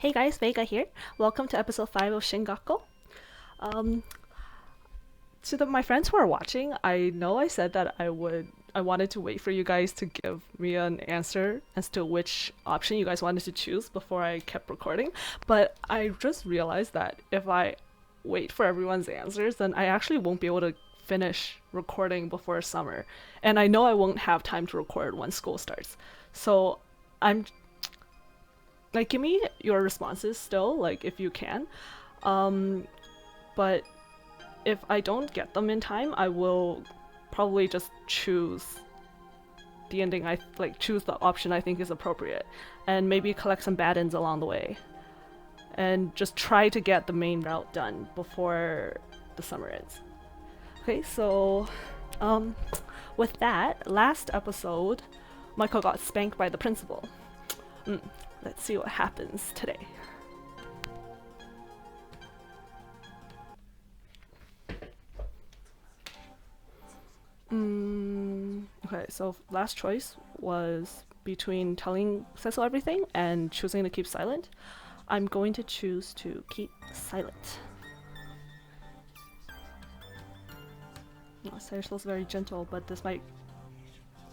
Hey guys, Vega here. Welcome to episode 5 of Shingakkou. Um, my friends who are watching, I know I said that I wanted to wait for you guys to give me an answer as to which option you guys wanted to choose before I kept recording, but I just realized that if I wait for everyone's answers, then I actually won't be able to finish recording before summer, and I know I won't have time to record when school starts. So I'm like, give me your responses still, like, if you can. But if I don't get them in time, I will probably just choose the ending choose the option I think is appropriate, and maybe collect some bad ends along the way, and just try to get the main route done before the summer ends. Okay, so with that, last episode, Michael got spanked by the principal. Let's see what happens today. Okay, so last choice was between telling Cecil everything and choosing to keep silent. I'm going to choose to keep silent. Cecil's very gentle, but this might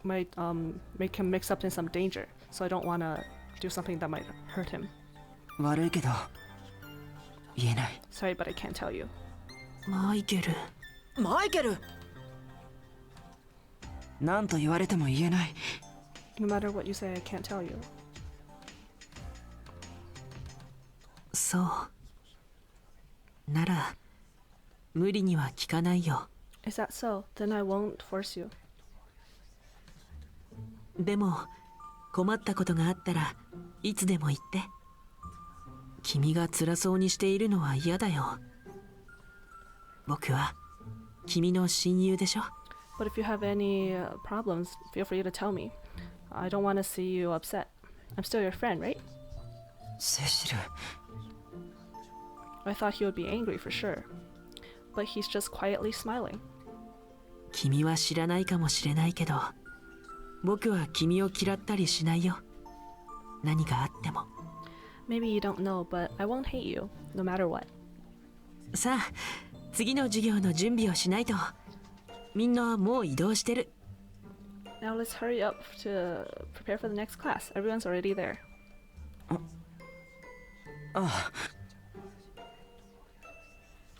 make him mix up in some danger, so I don't want to do something that might hurt him. 悪いけど言えない。 Sorry, but I can't tell you. マイケル。マイケル。何と言われても言えない。 No matter what you say, I can't tell you. そう。なら無理には聞かないよ。 Is that so? Then I won't force you. でも困ったことがあったらいつでも言って。君が辛そうにしているのは嫌だよ。僕は君の親友でしょ。 But if you have any problems, feel free to tell me. I don't want to see you upset. I'm still your friend, right? セシル。 I thought he would be angry for sure. But he's just quietly smiling. 君は知らないかもしれないけど、僕は君を嫌ったりしないよ。何があっても。 Maybe you don't know, but I won't hate you, no matter what. さあ、次の授業の準備をしないと。みんなもう移動してる。 Now let's hurry up to prepare for the next class. Everyone's already there. ああ。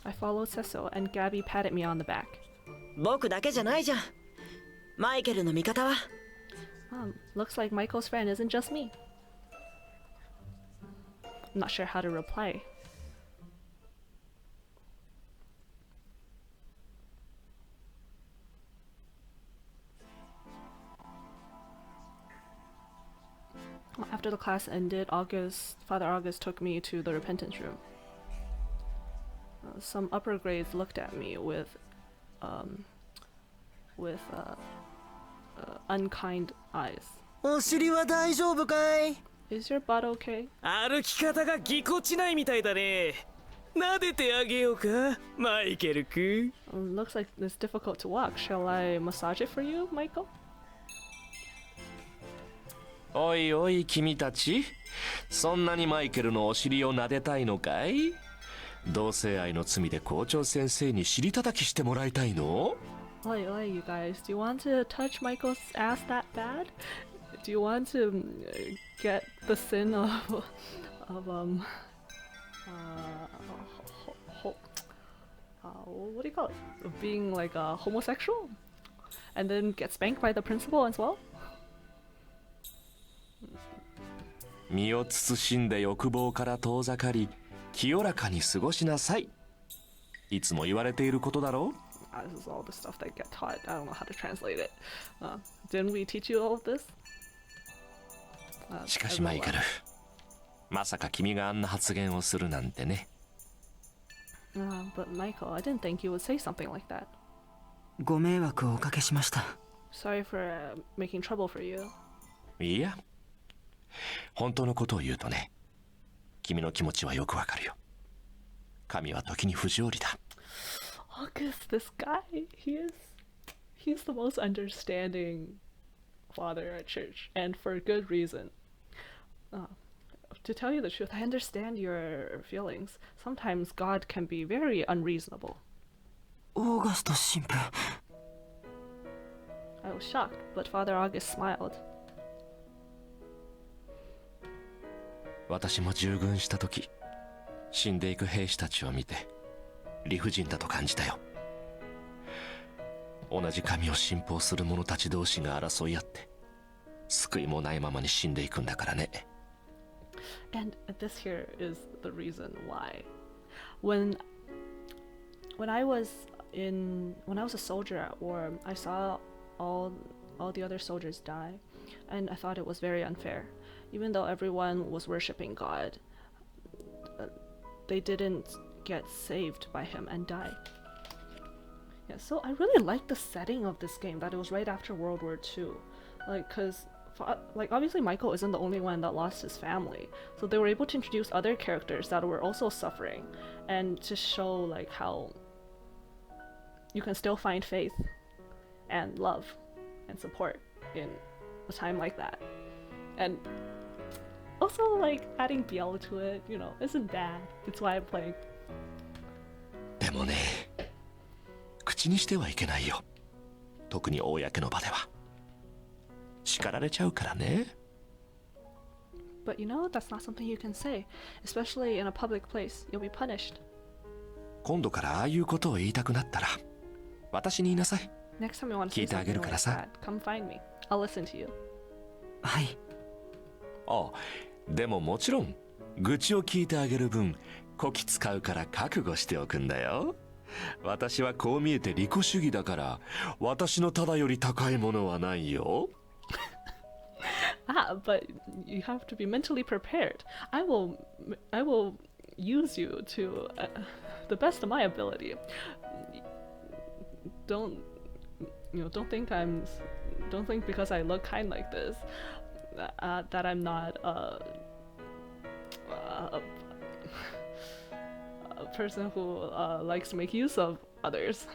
I followed Cecil and Gabby patted me on the back. 僕だけじゃないじゃん。マイケルの味方は。Looks like Michael's friend isn't just me. I'm not sure how to reply. After the class ended, Father August took me to the repentance room. Some upper grades looked at me with unkind eyes. お尻は大丈夫かい？ Is your butt okay? 歩き方がぎこちないみたいだね。撫でてあげようか、マイケル君。Looks like it's difficult to walk. Shall I massage it for you, Michael? おいおい君たち、そんなにマイケルのお尻を撫でたいのかい？同性愛の罪で校長先生に尻叩きしてもらいたいの？ Oi, you guys. Do you want to touch Michael's ass that bad? Do you want to get the sin of what do you call it? Of being like a homosexual? And then get spanked by the principal as well? 身を慎んで欲望から遠ざかり、清らかに過ごしなさい。いつも言われていることだろう？ This is all the stuff that get taught. I don't know how to translate it. Didn't we teach you all of this? しかしマイケル、まさか君があんな発言をするなんてね。But Michael, I didn't think you would say something like that. ご迷惑をおかけしました。 Sorry for making trouble for you. いや、本当のことを言うとね、君の気持ちはよくわかるよ。神は時に不条理だ。August, this guy, he's the most understanding father at church, and for good reason. to tell you the truth, I understand your feelings. Sometimes God can be very unreasonable. オーガスト神父。I was shocked, but Father August smiled. 私も従軍した時、死んでいく兵士たちを見て理不尽だと感じたよ。同じ神を信奉する者たち同士が争い合って救いもないままに死んでいくんだからね。And this here is the reason why. When I was a soldier at war, I saw all the other soldiers die, and I thought it was very unfair. Even though everyone was worshipping God, they didn't get saved by him and die. Yeah, so I really like the setting of this game, that it was right after World War II. Like, obviously Michael isn't the only one that lost his family, so they were able to introduce other characters that were also suffering, and to show like how you can still find faith and love and support in a time like that. And also, like, adding BL to it, isn't bad. It's why I'm playing. でもね、口にしてはいけないよ。特に公の場では。叱られちゃうからね。But that's not something you can say, especially in a public place. You'll be punished. 今度からああいうことを言いたくなったら、私に言いなさい。Next time you want to say 聞いてあげ something るか like らさ。that, come find me. I'll listen to you. はい。あ、でももちろん愚痴を聞いてあげる分こき使うから覚悟しておくんだよ。私はこう見えて利己主義だから私のただより高いものはないよ。But you have to be mentally prepared. I will use you to the best of my ability. Don't think because I look kind like this that I'm not a person who likes to make use of others.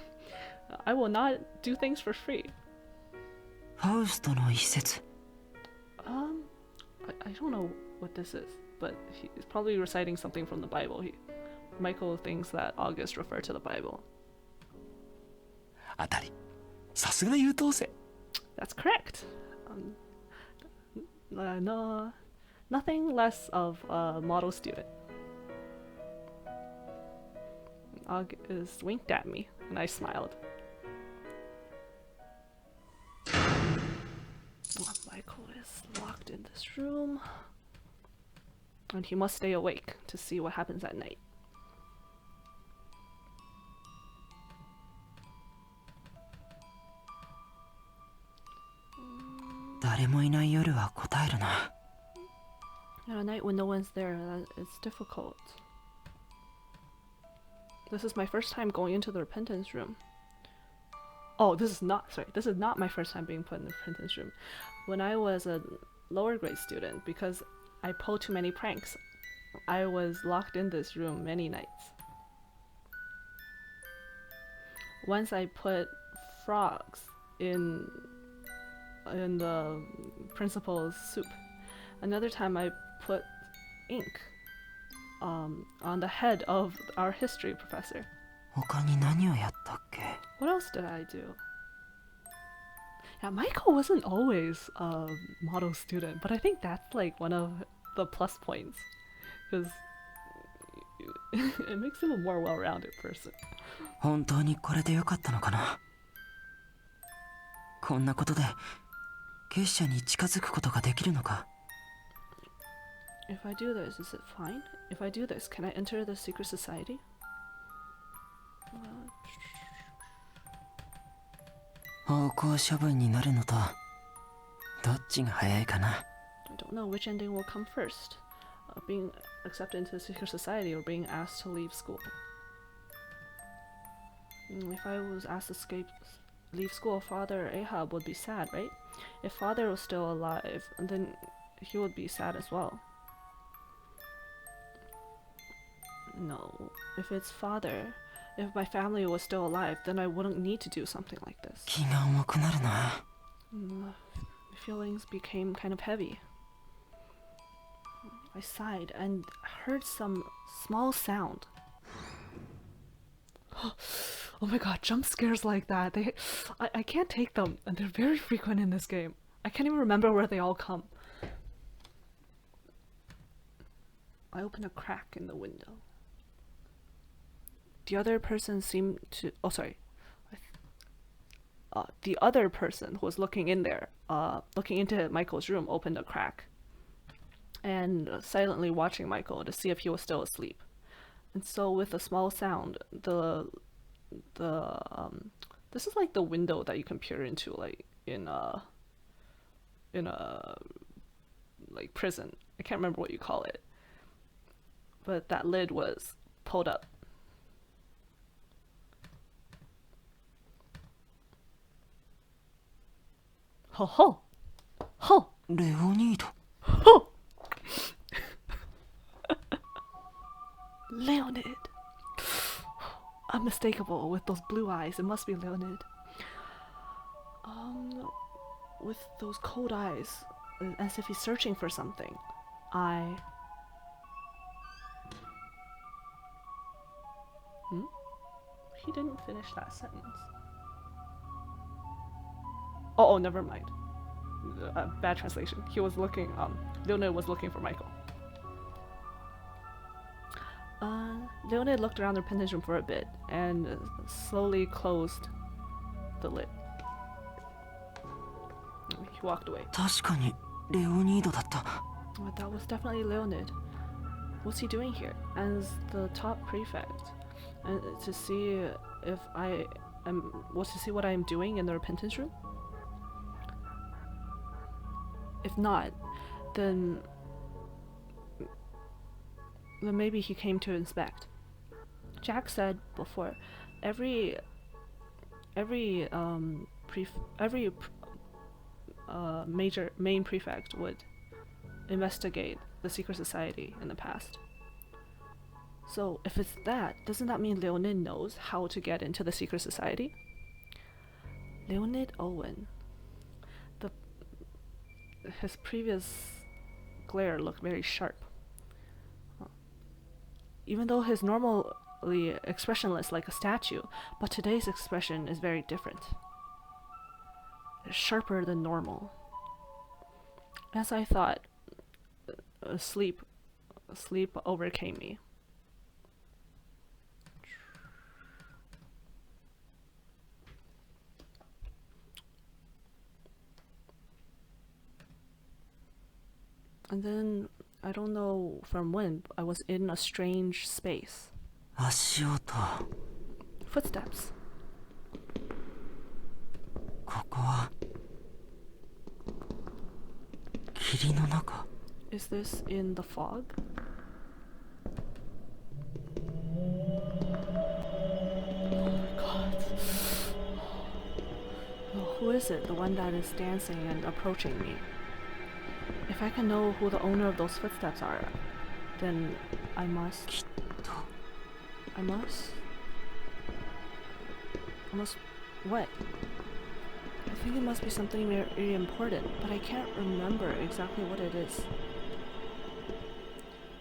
I will not do things for free. ファウストの一節。I don't know what this is, but he's probably reciting something from the Bible. Michael thinks that August referred to the Bible. あたり、さすが優等生。That's correct. No, nothing less of a model student. August winked at me, and I smiled. Michael is locked in this room, and he must stay awake to see what happens at night. 誰もいない夜は答えるな。At a night when no one's there, it's difficult. This is my first time going into the repentance room. Oh, this is not my first time being put in the repentance room. When I was a lower grade student, because I pulled too many pranks, I was locked in this room many nights. Once I put frogs in the principal's soup. Another time I put ink on the head of our history professor. 他に何をやったっけ？ What else did I do? Yeah, Michael wasn't always a model student, but I think that's like one of the plus points, because it makes him a more well-rounded person. 本当にこれでよかったのかな？こんなことで結社に近づくことができるのか？ If I do this, is it fine? If I do this, can I enter the secret society? 方向処分になるのとどっちが早いかな？ I don't know which ending will come first. Being accepted into the secret society or being asked to leave school. If I was asked to leave school, Father Ahab would be sad, right? If Father was still alive, then he would be sad as well. No, if it's Father, if my family was still alive, then I wouldn't need to do something like this. 気が重くなるな。My feelings became kind of heavy. I sighed and heard some small sound. Oh my god, jump scares like that. I can't take them, and they're very frequent in this game. I can't even remember where they all come. I opened a crack in the window. The other person seemed to... Oh, sorry. The other person who was looking in there, looking into Michael's room, opened a crack and silently watching Michael to see if he was still asleep. And so with a small sound, this is like the window that you can peer into, like in a like prison. I can't remember what you call it, but that lid was pulled up. Ho ho, ho. Leonid. Ho. Leonid. Unmistakable with those blue eyes. It must be Leonid. With those cold eyes, as if he's searching for something. He didn't finish that sentence. Oh, never mind. Bad translation. He was looking, Leonid was looking for Michael. Leonid looked around the repentance room for a bit and slowly closed the lid. He walked away. 確かにレオニードだった。 That was definitely Leonid. What's he doing here? As the top prefect, and to see if to see what I am doing in the repentance room? If not, then maybe he came to inspect. Jack said before, every main prefect would investigate the secret society in the past. So if it's that, doesn't that mean Leonid knows how to get into the secret society? Leonid Owen. His previous glare looked very sharp. Even though he's normally expressionless like a statue, but today's expression is very different. It's sharper than normal. As I thought, sleep overcame me. And then, I don't know from when, I was in a strange space. 足音。 Footsteps. ここは霧の中。 Is this in the fog? Oh my god. Oh, who is it? The one that is dancing and approaching me? If I can know who the owner of those footsteps are, then I must... きっと I must... What? I think it must be something very important, but I can't remember exactly what it is.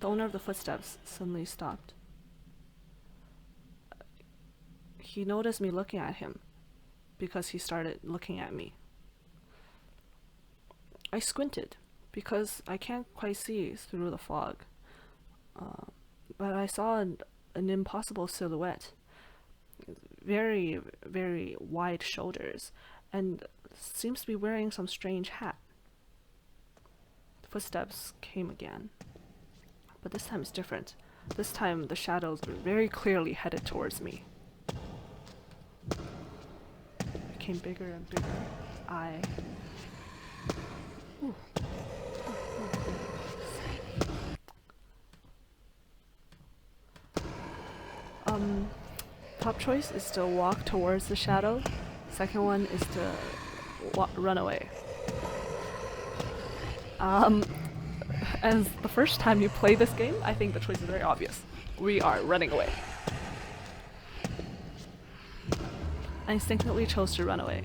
The owner of the footsteps suddenly stopped. He noticed me looking at him because he started looking at me. I squinted because I can't quite see through the fog, but I saw an impossible silhouette. Very, very wide shoulders, and seems to be wearing some strange hat. The footsteps came again, but this time it's different. This time the shadows were very clearly headed towards me. It became bigger and bigger. Ooh. Top choice is to walk towards the shadow. Second one is to run away. As the first time you play this game, I think the choice is very obvious. We are running away. I instinctively chose to run away.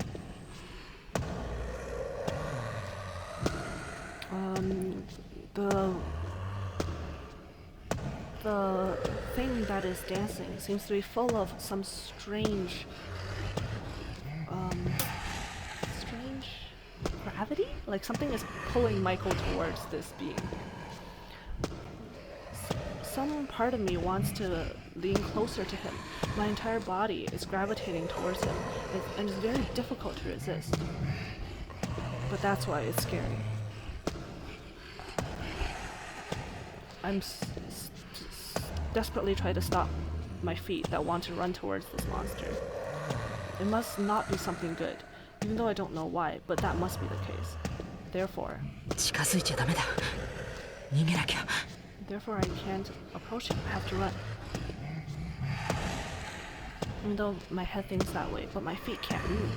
the thing that is dancing seems to be full of some strange gravity? Like something is pulling Michael towards this being. Some part of me wants to lean closer to him. My entire body is gravitating towards him, and it's very difficult to resist. But that's why it's scary. I'm desperately trying to stop my feet that want to run towards this monster. It must not be something good, even though I don't know why, but that must be the case. Therefore, 近づいちゃダメだ。逃げなきゃ。 therefore I can't approach him, I have to run. Even though my head thinks that way, but my feet can't move.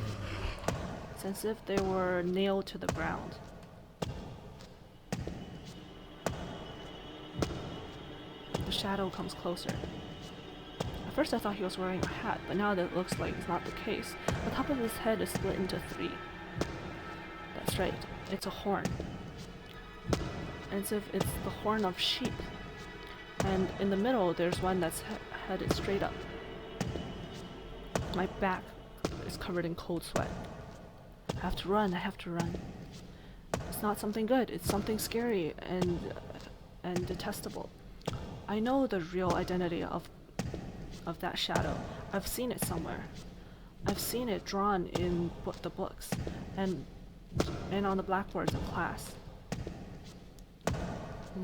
It's as if they were nailed to the ground. The shadow comes closer. At first I thought he was wearing a hat, but now that it looks like it's not the case. The top of his head is split into 3. That's right, it's a horn. As if it's the horn of sheep. And in the middle there's one that's headed straight up. My back is covered in cold sweat. I have to run, I have to run. It's not something good, it's something scary and detestable. I know the real identity of that shadow. I've seen it somewhere. I've seen it drawn in the books and on the blackboards in class.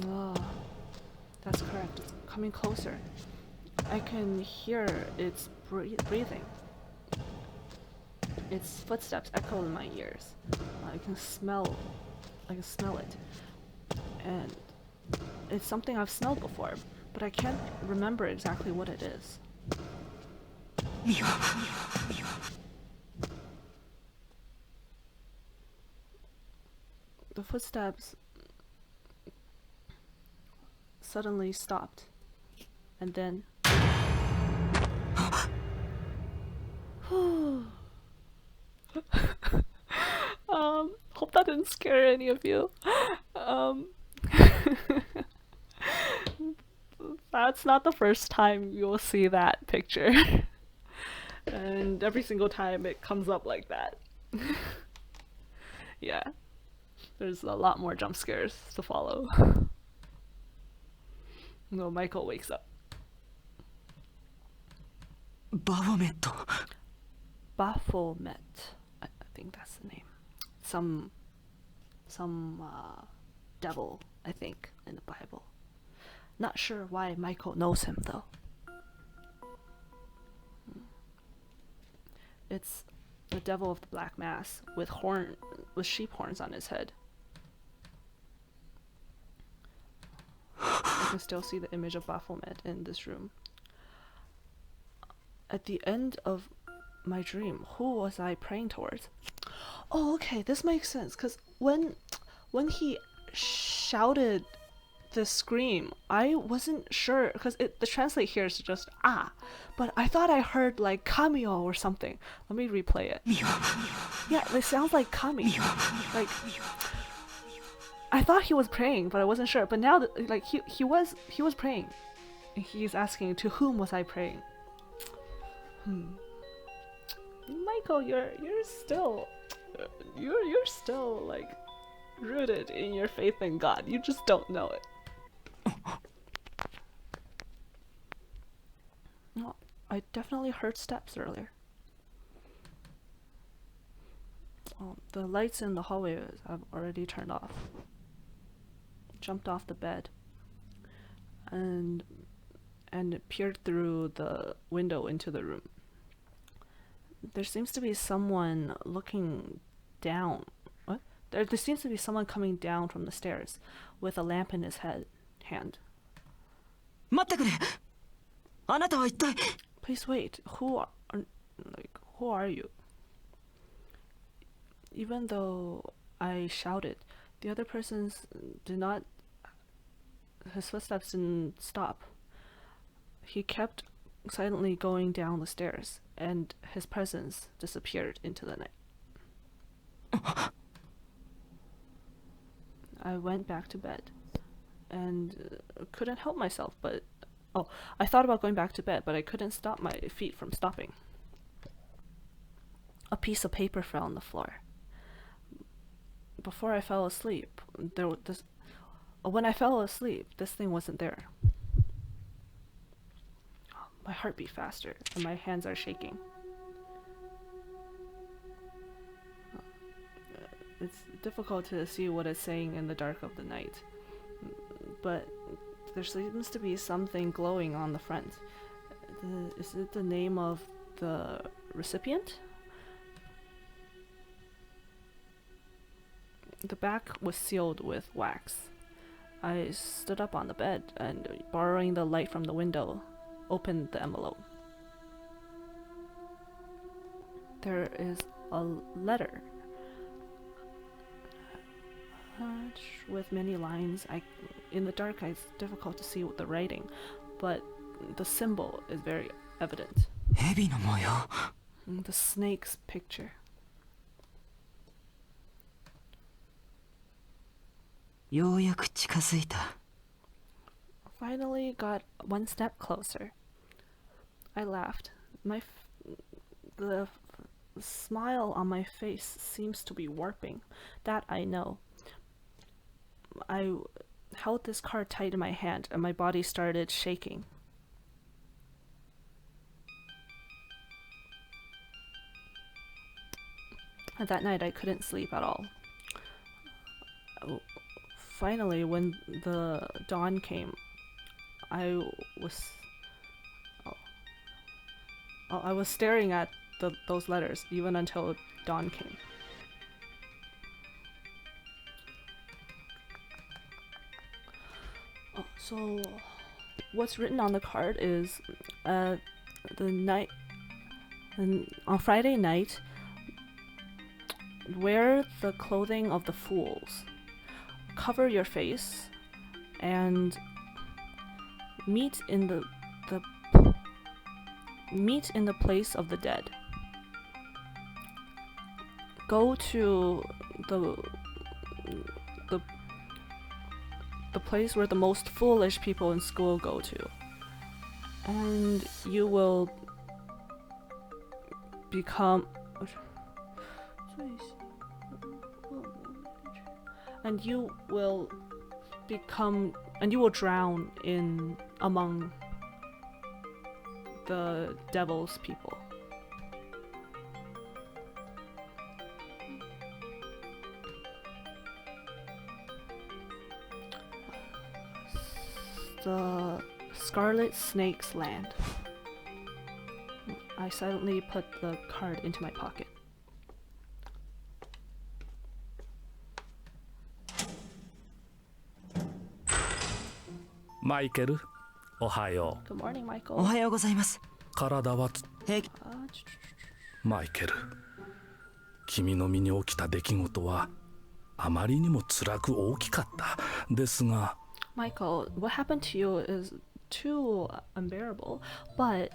Oh, that's correct. It's coming closer. I can hear its breathing. Its footsteps echo in my ears. I can smell it. And it's something I've smelled before, but I can't remember exactly what it is. The footsteps suddenly stopped, and then hope that didn't scare any of you. That's not the first time you'll see that picture. And every single time it comes up like that. Yeah. There's a lot more jump scares to follow. No, Michael wakes up. Baphomet. Baphomet. I think that's the name. Some devil, I think, in the Bible. Not sure why Michael knows him though. It's the devil of the Black Mass with sheep horns on his head. I can still see the image of Baphomet in this room. At the end of my dream, who was I praying towards? Oh, okay, this makes sense, because when he shouted the scream, I wasn't sure, because the translate here is just but I thought I heard like Kamio or something. Let me replay it. Yeah, it sounds like Kami. Like, I thought he was praying, but I wasn't sure. But now that like he was praying, and he's asking, to whom was I praying? Michael, you're still like rooted in your faith in God. You just don't know it. No, I definitely heard steps earlier. The lights in the hallway I've already turned off. Jumped off the bed and peered through the window into the room. There seems to be someone looking down. What? There seems to be someone coming down from the stairs with a lamp in his hand. 待ってくれ。あなたは一体。 Please wait. Who are you? Even though I shouted, the other person's his footsteps didn't stop. He kept silently going down the stairs, and his presence disappeared into the night. I went back to bed, and couldn't help myself but Oh, I thought about going back to bed, but I couldn't stop my feet from stopping. A piece of paper fell on the floor. Before I fell asleep, when I fell asleep, this thing wasn't there. My heart beat faster, and my hands are shaking. It's difficult to see what it's saying in the dark of the night, but there seems to be something glowing on the front. Is it the name of the recipient? The back was sealed with wax. I stood up on the bed and, borrowing the light from the window, opened the envelope. There is a letter with many lines. In the dark, it's difficult to see the writing, but the symbol is very evident. 蛇の模様。 The snake's picture. ようやく近づいた。 Finally got one step closer. I laughed. The smile on my face seems to be warping. That I know. I held this card tight in my hand and my body started shaking. And that night I couldn't sleep at all. Finally, when the dawn came, I was staring at those letters even until dawn came. So what's written on the card is on Friday night, wear the clothing of the fools, cover your face, and meet in the place of the dead. Go to the place where the most foolish people in school go to, and you will become and you will drown in among the devil's people. The Scarlet Snake's Land. I silently put the card into my pocket. Michael, おはよ Good morning, Michael. おはようございます。う。体はつ平気。マイケル、君の身に起きた出来事はあまりにも辛く大きかった。ですが、Michael, what happened to you is too unbearable, but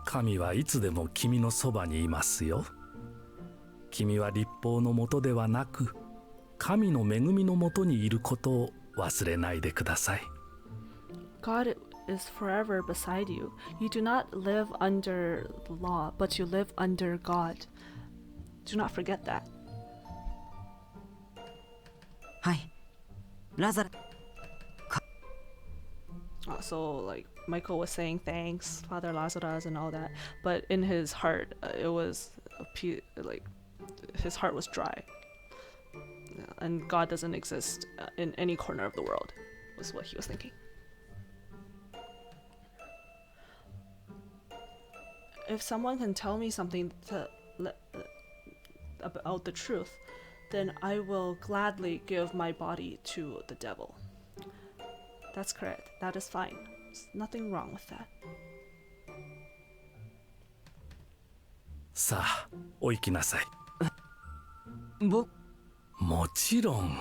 神はいつでも君のそばにいますよ。君は立法のもとではなく、神の恵みのもとにいることを忘れないでください。God is forever beside you. You do not live under the law, but you live under God. Do not forget that. はい。ラザラ。So, like, Michael was saying thanks, Father Lazarus, and all that, but in his heart, it was his heart was dry, and God doesn't exist in any corner of the world, was what he was thinking. If someone can tell me something about the truth, then I will gladly give my body to the devil. That's correct. That is fine. There's nothing wrong with that. さあ、お行きなさい。僕。もちろん。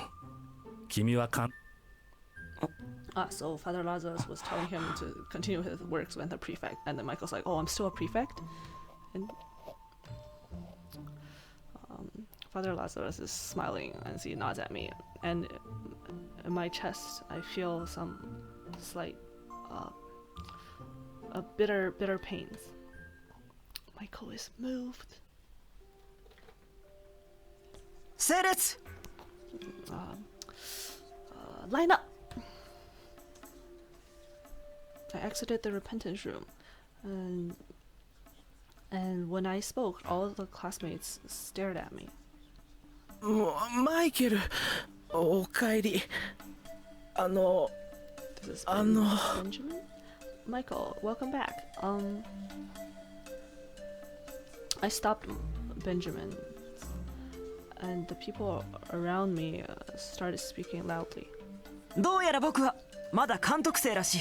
君はSo Father Lazarus was telling him to continue his works with the prefect, and then Michael's like, "Oh, I'm still a prefect," and Father Lazarus is smiling as he nods at me, and in my chest I feel some slight bitter pains. Michael is moved. 整列 Line up! I exited the repentance room, and when I spoke, all of the classmates stared at me. マイケル、おかえり。This is Benjamin? Michael, welcome back. I stopped Benjamin, and the people around me started speaking loudly. どうやら僕はまだ監督生らしい。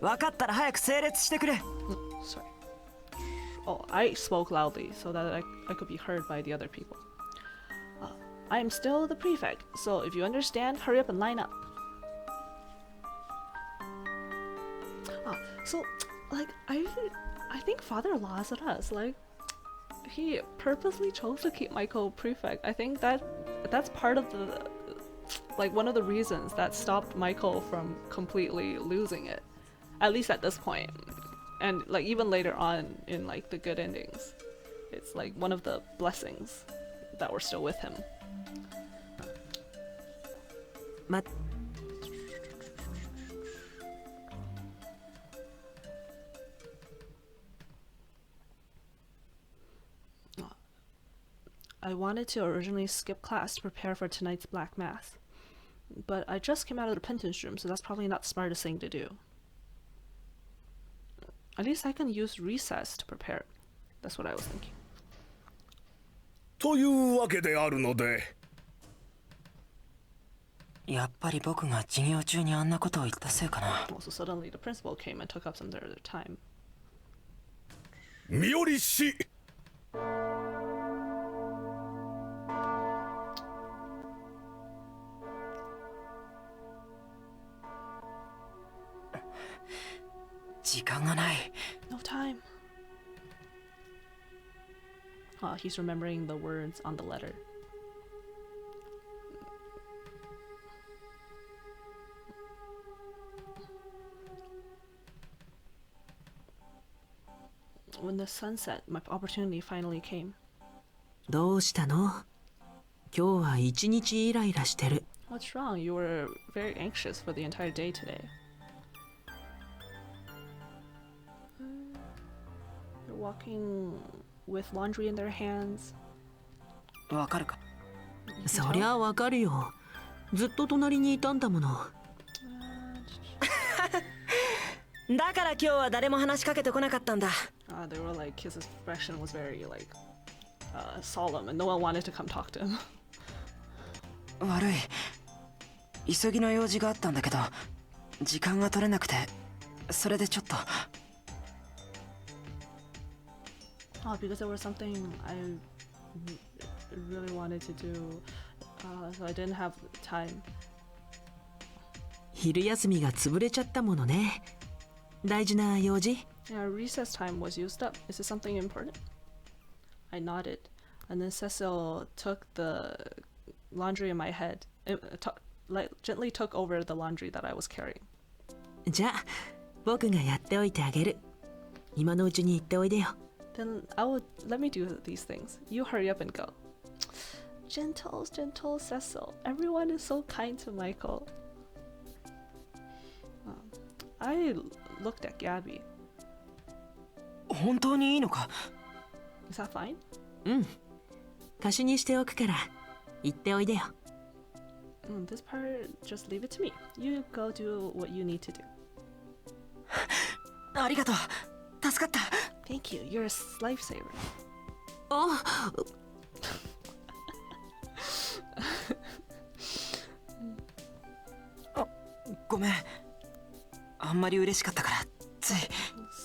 分かったら早く整列してくれ。Sorry. Oh, I spoke loudly so that I could be heard by the other people. I am still the prefect, so if you understand, hurry up and line up. So, like, I think Father-in-law is at us. Like, he purposely chose to keep Michael prefect. I think that's part of the, like, one of the reasons that stopped Michael from completely losing it. At least at this point. And, like, even later on in, like, the good endings. It's, like, one of the blessings that were still with him. ま I wanted to originally skip class to prepare for tonight's black mass. But I just came out of the repentance room, so that's probably not the smartest thing to do. At least I can use recess to prepare. That's what I was thinking. というわけであるので。やっぱり僕が授業中にあんなことを言ったせいかな。Also, suddenly the principal came and took up some of their time. 身寄りし。時間がない。No time. He's remembering the words on the letter. When the sun set, my opportunity finally came. どうしたの？今日は一日イライラしてる。What's wrong? You were very anxious for the entire day today. You're walking with laundry in their hands. わかるか？そりゃわかるよ。ずっと隣にいたんだもの。だから今日は誰も話しかけてこなかったんだ。They were like, his expression was very like solemn, and no one wanted to come talk to him. 悪い。急ぎの用事があったんだけど、時間が取れなくて、それでちょっと。Because there was something I really wanted to do, so I didn't have time. 昼休みが潰れちゃったものね。大事な用事？ Yeah, recess time was used up. Is it something important? I nodded, and then Cecil took the laundry in my head, gently took over the laundry that I was carrying. じゃあ、僕がやっておいてあげる。今のうちに行っておいでよ。Then let me do these things. You hurry up and go. Gentle Cecil. Everyone is so kind to Michael. I looked at Gabby. 本当にいいのか？ Is that fine? うん。貸しにしておくから、行っておいでよ。This part, just leave it to me. You go do what you need to do. ありがとう。助かった。Thank you. You're a lifesaver. あごめん。あんまり嬉しかったから、つい。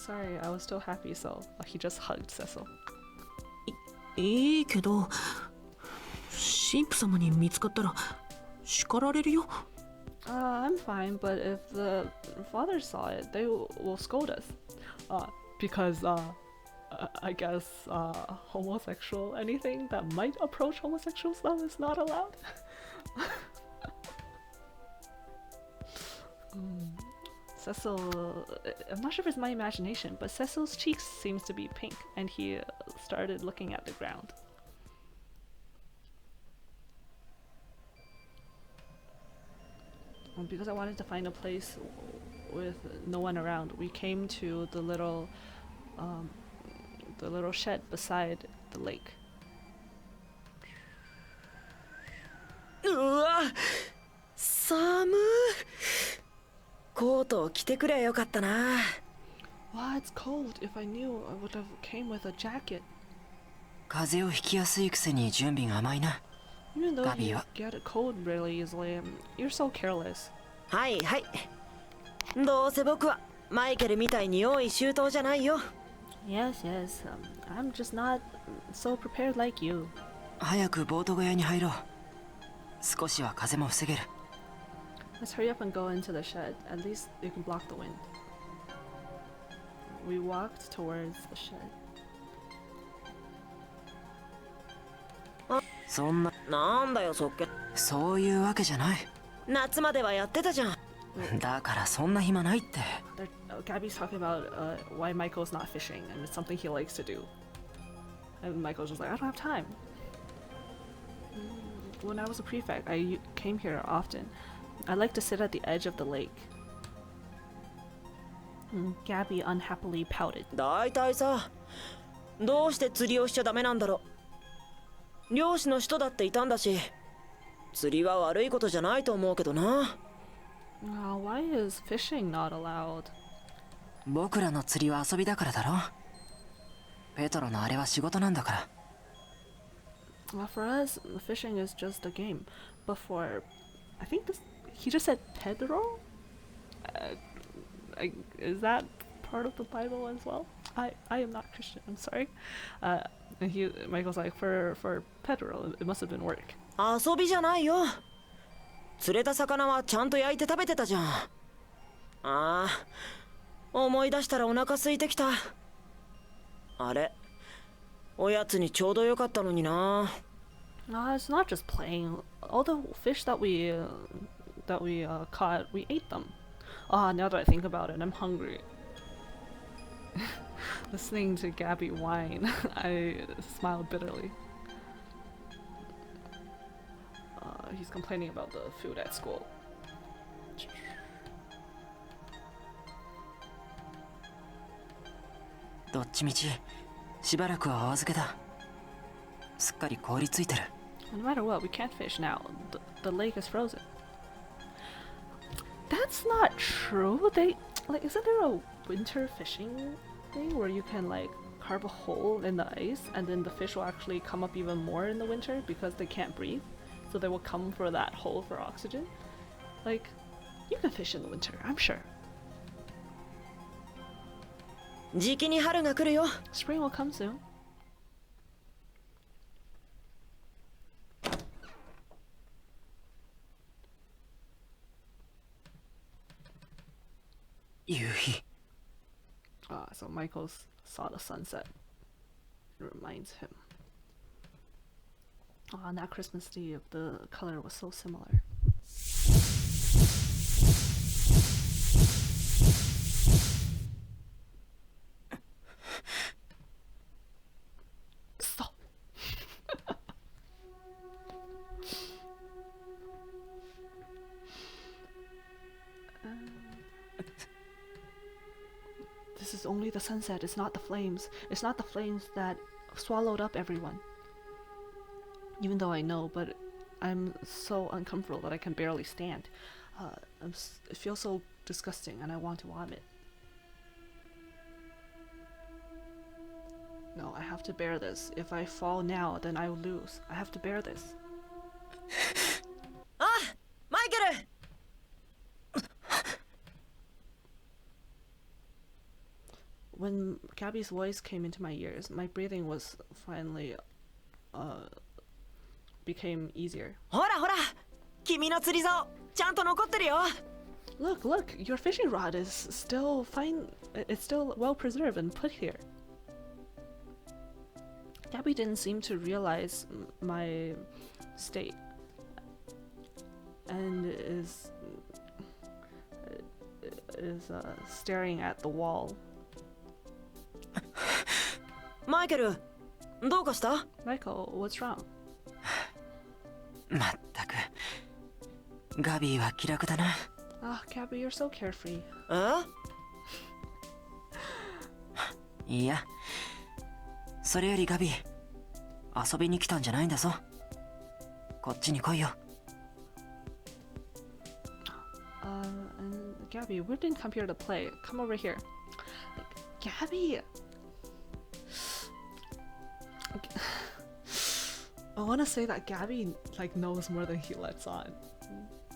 Sorry, I was still happy, so he just hugged Cecil. いいけど、神父様に見つかったら叱られるよ。I'm fine, but if the father saw it, they will scold us. Because I guess homosexual, anything that might approach homosexual stuff is not allowed. Cecil, I'm not sure if it's my imagination, but Cecil's cheeks seems to be pink, and he started looking at the ground. And because I wanted to find a place with no one around, we came to the little shed beside the lake. うわ、寒い。コートを着てくりゃよかったな。Wow, it's cold. If I knew, I would have came with a jacket. 風邪をひきやすいくせに準備が甘いな。 Even though you Gabriel. get a cold really easily, you're so careless. はいはい。どうせ僕はマイケルみたいに用意周到じゃないよ。Yes, I'm just not so prepared like you. 早くボート小屋に入ろう。少しは風も防げる。Let's hurry up and go into the shed. At least you can block the wind. We walked towards the shed. そんな、なんだよそっけ。そういうわけじゃない。夏まではやってたじゃん。だからそんな暇ないって。Gabby's talking about why Michael's not fishing, and it's something he likes to do. And Michael's just like, I don't have time. When I was a prefect, I came here often. I like to sit at the edge of the lake. Gabby unhappily pouted. だいたいさ、どうして釣りをしちゃダメなんだろう。漁師の人だっていたんだし、釣りは悪いことじゃないと思うけどな。Why is fishing not allowed? 僕らの釣りは遊びだからだろ。ペトロのあれは仕事なんだから。For us, fishing is just a game. But for, I think he just said Pedro? Is that part of the Bible as well? I am not Christian, I'm sorry. And Michael's like, for Pedro, it must have been work. 遊びじゃないよ。釣れた魚はちゃんと焼いて食べてたじゃん。ああ、思い出したらお腹空いてきた。あれ、おやつにちょうどよかったのにな。It's not just playing. All the fish that we caught, we ate them. Now that I think about it, I'm hungry. Listening to Gabby whine, I smiled bitterly. He's complaining about the food at school. どっちみちしばらくはお預けだ。すっかり凍りついてる。No matter what, we can't fish now. The lake is frozen. That's not true. Isn't there a winter fishing thing where you can carve a hole in the ice and then the fish will actually come up even more in the winter because they can't breathe? So they will come for that hole for oxygen. You can fish in the winter, I'm sure. じきに春が来るよ。 Spring will come soon. 夕日。So Michael saw the sunset. It reminds him. On that Christmas Eve, the color was so similar. Stop. This is only the sunset, it's not the flames. It's not the flames that swallowed up everyone. Even though I know, but I'm so uncomfortable that I can barely stand. It feels so disgusting and I want to vomit. No, I have to bear this. If I fall now, then I will lose. I have to bear this. あ、マイケル! When Gabby's voice came into my ears, my breathing was finally became easier. ほらほら、君の釣り竿ちゃんと残ってるよ。 Look, your fishing rod is still fine. It's still well preserved and put here. Gabby didn't seem to realize my state and is staring at the wall. マイケル、どうかした？ Michael, what's wrong? まったくガビーは気楽だな。Ah, Gabby, you're so carefree. いや、それよりガビー、遊びに来たんじゃないんだぞ。こっちに来いよ。And Gabby, we didn't come here to play. Come over here. Gabby! I want to say that Gabby knows more than he lets on.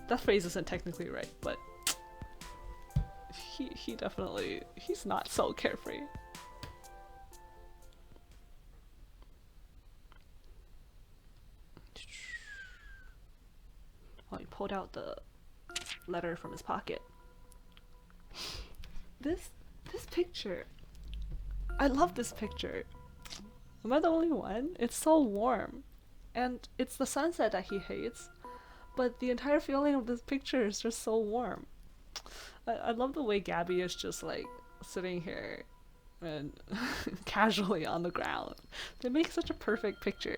That phrase isn't technically right, but he definitely, he's not so carefree. Oh, he pulled out the letter from his pocket. This picture. I love this picture. Am I the only one? It's so warm. And it's the sunset that he hates. But the entire feeling of this picture is just so warm. I love the way Gabby is just sitting here and casually on the ground. They make such a perfect picture.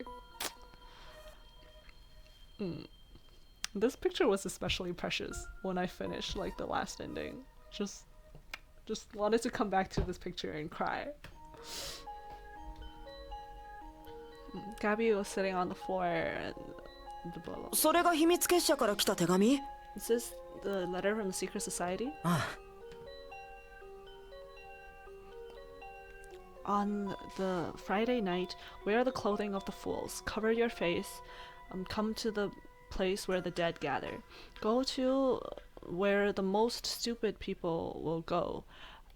This picture was especially precious when I finished the last ending. Just wanted to come back to this picture and cry. Gabby was sitting on the floor and blah blah. それが秘密結社から来た手紙？ Is this the letter from the secret society? ああ。 On the Friday night, wear the clothing of the fools, cover your face, come to the place where the dead gather. Go to where the most stupid people will go,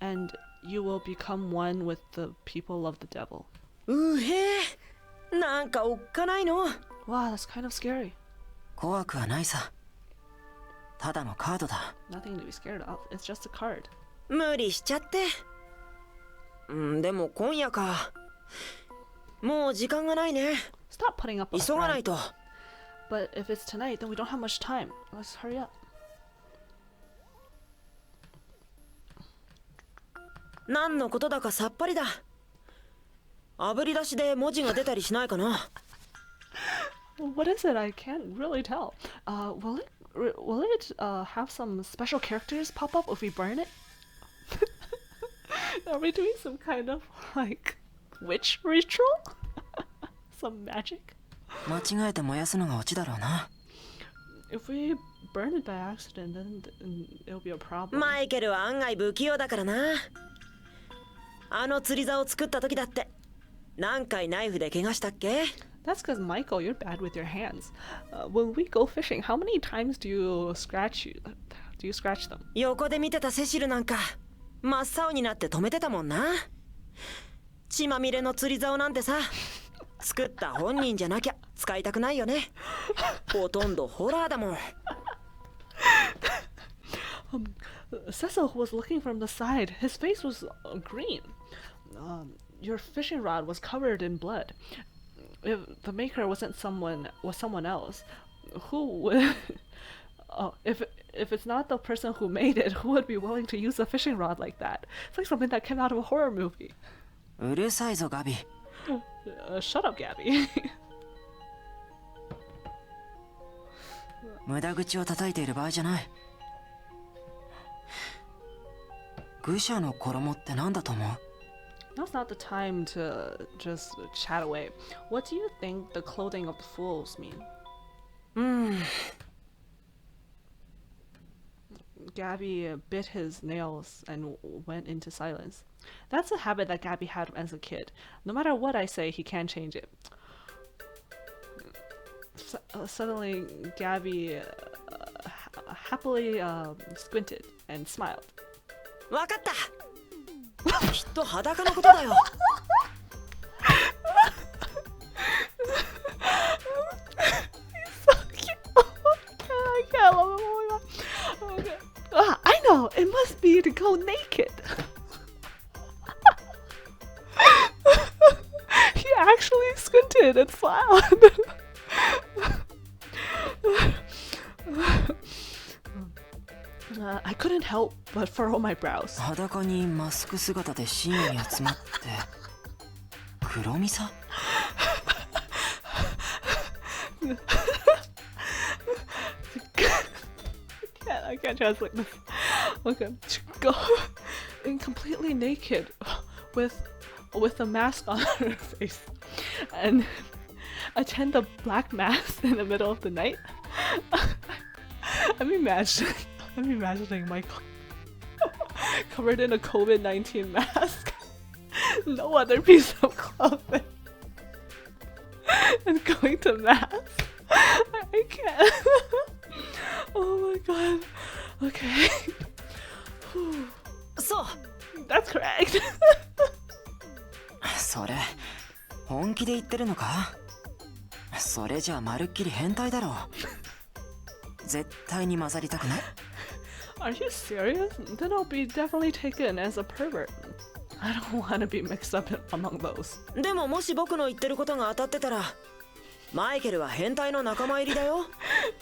and you will become one with the people of the devil. うへえ、なんかおっかないの。 Wow, that's kind of scary. 怖くはないさ。ただのカードだ。 Nothing to be scared of. It's just a card. 無理しちゃって。でも今夜か。もう時間がないね。 Stop putting up a 急がない front. と。 But if it's tonight, then we don't have much time. Let's hurry up. 何のことだかさっぱりだ。炙り出しで文字が出たりしないかな。What is it? I can't really tell. Will it have some special characters pop up if we burn it? Are we doing some kind of witch ritual? Some magic? 間違えて燃やすのがオチだろうな。 If we burn it by accident, then it'll be a problem. マイケルは案外不器用だからな。あの釣り竿を作った時だって何回ナイフで怪我したっけ？ That's because Michael, you're bad with your hands. When we go fishing, how many times do you scratch them? 横で見てたセシルなんか真っ青になって止めてたもんな。血まみれの釣り竿なんてさ、作った本人じゃなきゃ使いたくないよね。ほとんどホラーだもん。Cecil was looking from the side. His face was green. Your fishing rod was covered in blood. If the maker was someone else, who would? If it's not the person who made it, who would be willing to use a fishing rod like that? It's like something that came out of a horror movie. うるさいぞガビ。Shut up, Gabby. 無駄口を叩いている場合じゃない。愚者の衣って何だと思う？ Now's not the time to just chat away. What do you think the clothing of the fools mean? Gabby bit his nails and went into silence. That's a habit that Gabby had as a kid. No matter what I say, he can't change it. Suddenly, Gabby happily squinted and smiled. わかった。きっと裸のことだよ。I know! It must be to go naked! He actually squinted and smiled. I couldn't help but furrow my brows. 裸にマスク姿で深夜に集まって黒ミサ I can't translate this. Okay. To go in completely naked with a mask on her face and attend a black mass in the middle of the night. I'm imagining Michael covered in a COVID-19 mask, no other piece of clothing, and going to mass. I can't. Oh my god. Okay. そう That's correct. それ本気で言ってるのかそれじゃまるっきり変態だろ絶対に混ざりたくない Are you serious? Then I'll be definitely taken as a pervert. I don't want to be mixed up among those. でももし僕の言ってることが当たってたらマイケルは変態の仲間入りだよ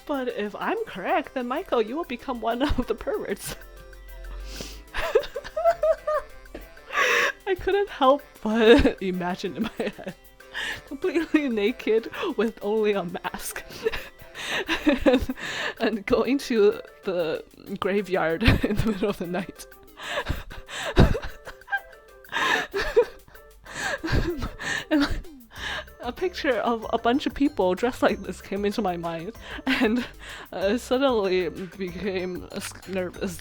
But if I'm correct, then Michael, you will become one of the perverts. I couldn't help but imagine in my head, completely naked with only a mask, and going to the graveyard in the middle of the night. And a picture of a bunch of people dressed like this came into my mind, and I suddenly became nervous.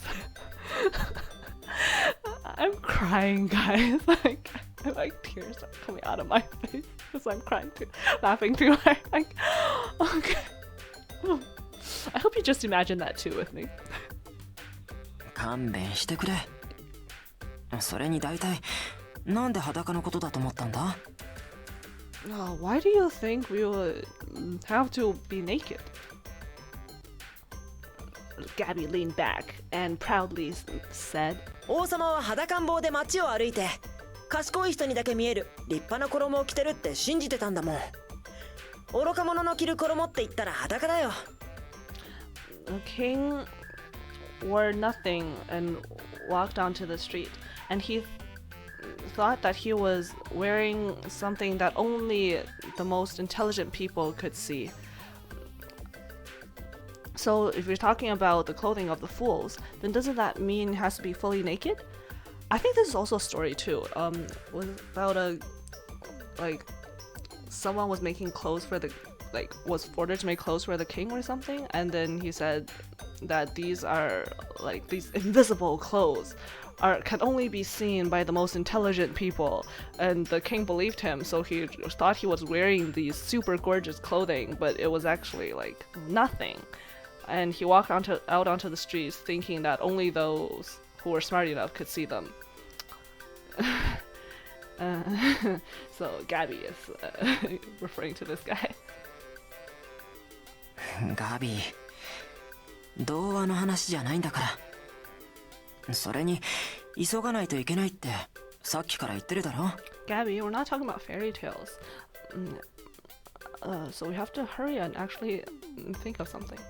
I'm crying, guys. Like tears are coming out of my face because I'm crying too, laughing too hard. Like, okay. I hope you just imagine that too with me. 勘弁してくれそれに大体なんで裸のことだと思ったんだ Why do you think we would have to be naked? Gabby leaned back and proudly said, 王様は裸ん坊で街を歩いて賢い人にだけ見える立派な衣を着てるって信じてたんだもん愚か者の着る衣って言ったら裸だよ The king wore nothing and walked onto the street, and he thought that he was wearing something that only the most intelligent people could see. So if you're talking about the clothing of the fools, then doesn't that mean it has to be fully naked? I think this is also a story too. Was about someone was making clothes for the was ordered to make clothes for the king or something, and then he said that these are these invisible clothes can only be seen by the most intelligent people, and the king believed him, so he thought he was wearing these super gorgeous clothing, but it was actually nothing. And he walked out onto the streets thinking that only those who were smart enough could see them. So Gabby is referring to this guy. ガビー童話の話じゃないんだからそれに急がないといけないってさっきから言ってるだろ Gabby, we're not talking about fairy tales. So we have to hurry and actually think of something.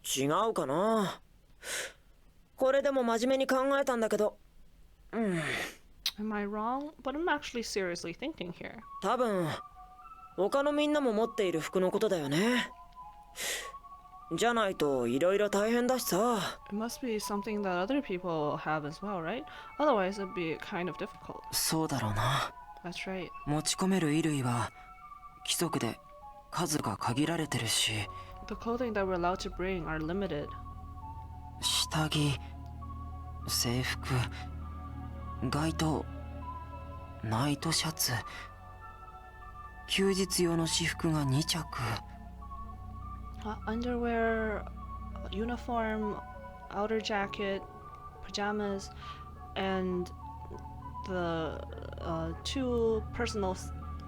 違うかなこれでも真面目に考えたんだけど Am I wrong? But I'm actually seriously thinking here. 多分他のみんなも持っている服のことだよねじゃないといろいろ大変だしさ It must be something that other people have as well, right? Otherwise it'd be kind of difficult. そうだろうな That's right. 持ち込める衣類は規則で数が限られてるし The clothing that we're allowed to bring are limited. 下着制服街灯ナイトシャツ休日用の私服が2着 Underwear, uniform, outer jacket, pajamas, and the 2 personal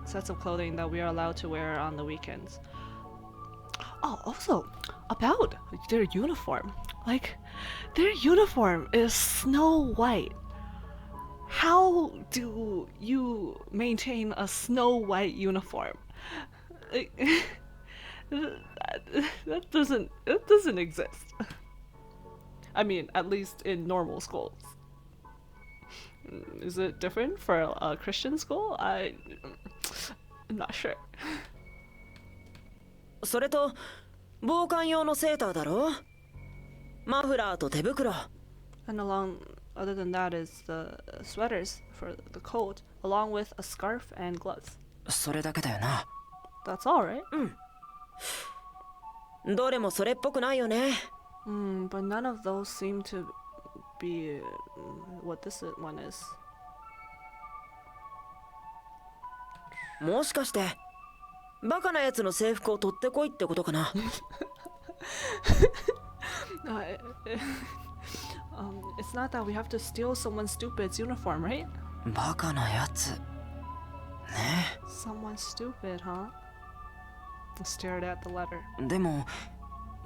sets of clothing that we are allowed to wear on the weekends. Oh, also, about their uniform. Their uniform is snow white. How do you maintain a snow white uniform? That doesn't exist. I mean, at least in normal schools. Is it different for a Christian school? I'm not sure. それと防寒用のセーターだろ。マフラーと手袋。 And other than that is the sweaters for the cold, along with a scarf and gloves. それだけだよな。 That's all, right? どれもそれっぽくないよね。But none of those seem to be what this one is. もしかしてバカなやつの制服を取ってこいってことかな。It's not that we have to steal someone stupid's uniform, right? バカなやつ。ね。 Someone stupid, huh? I stared at the letter. でも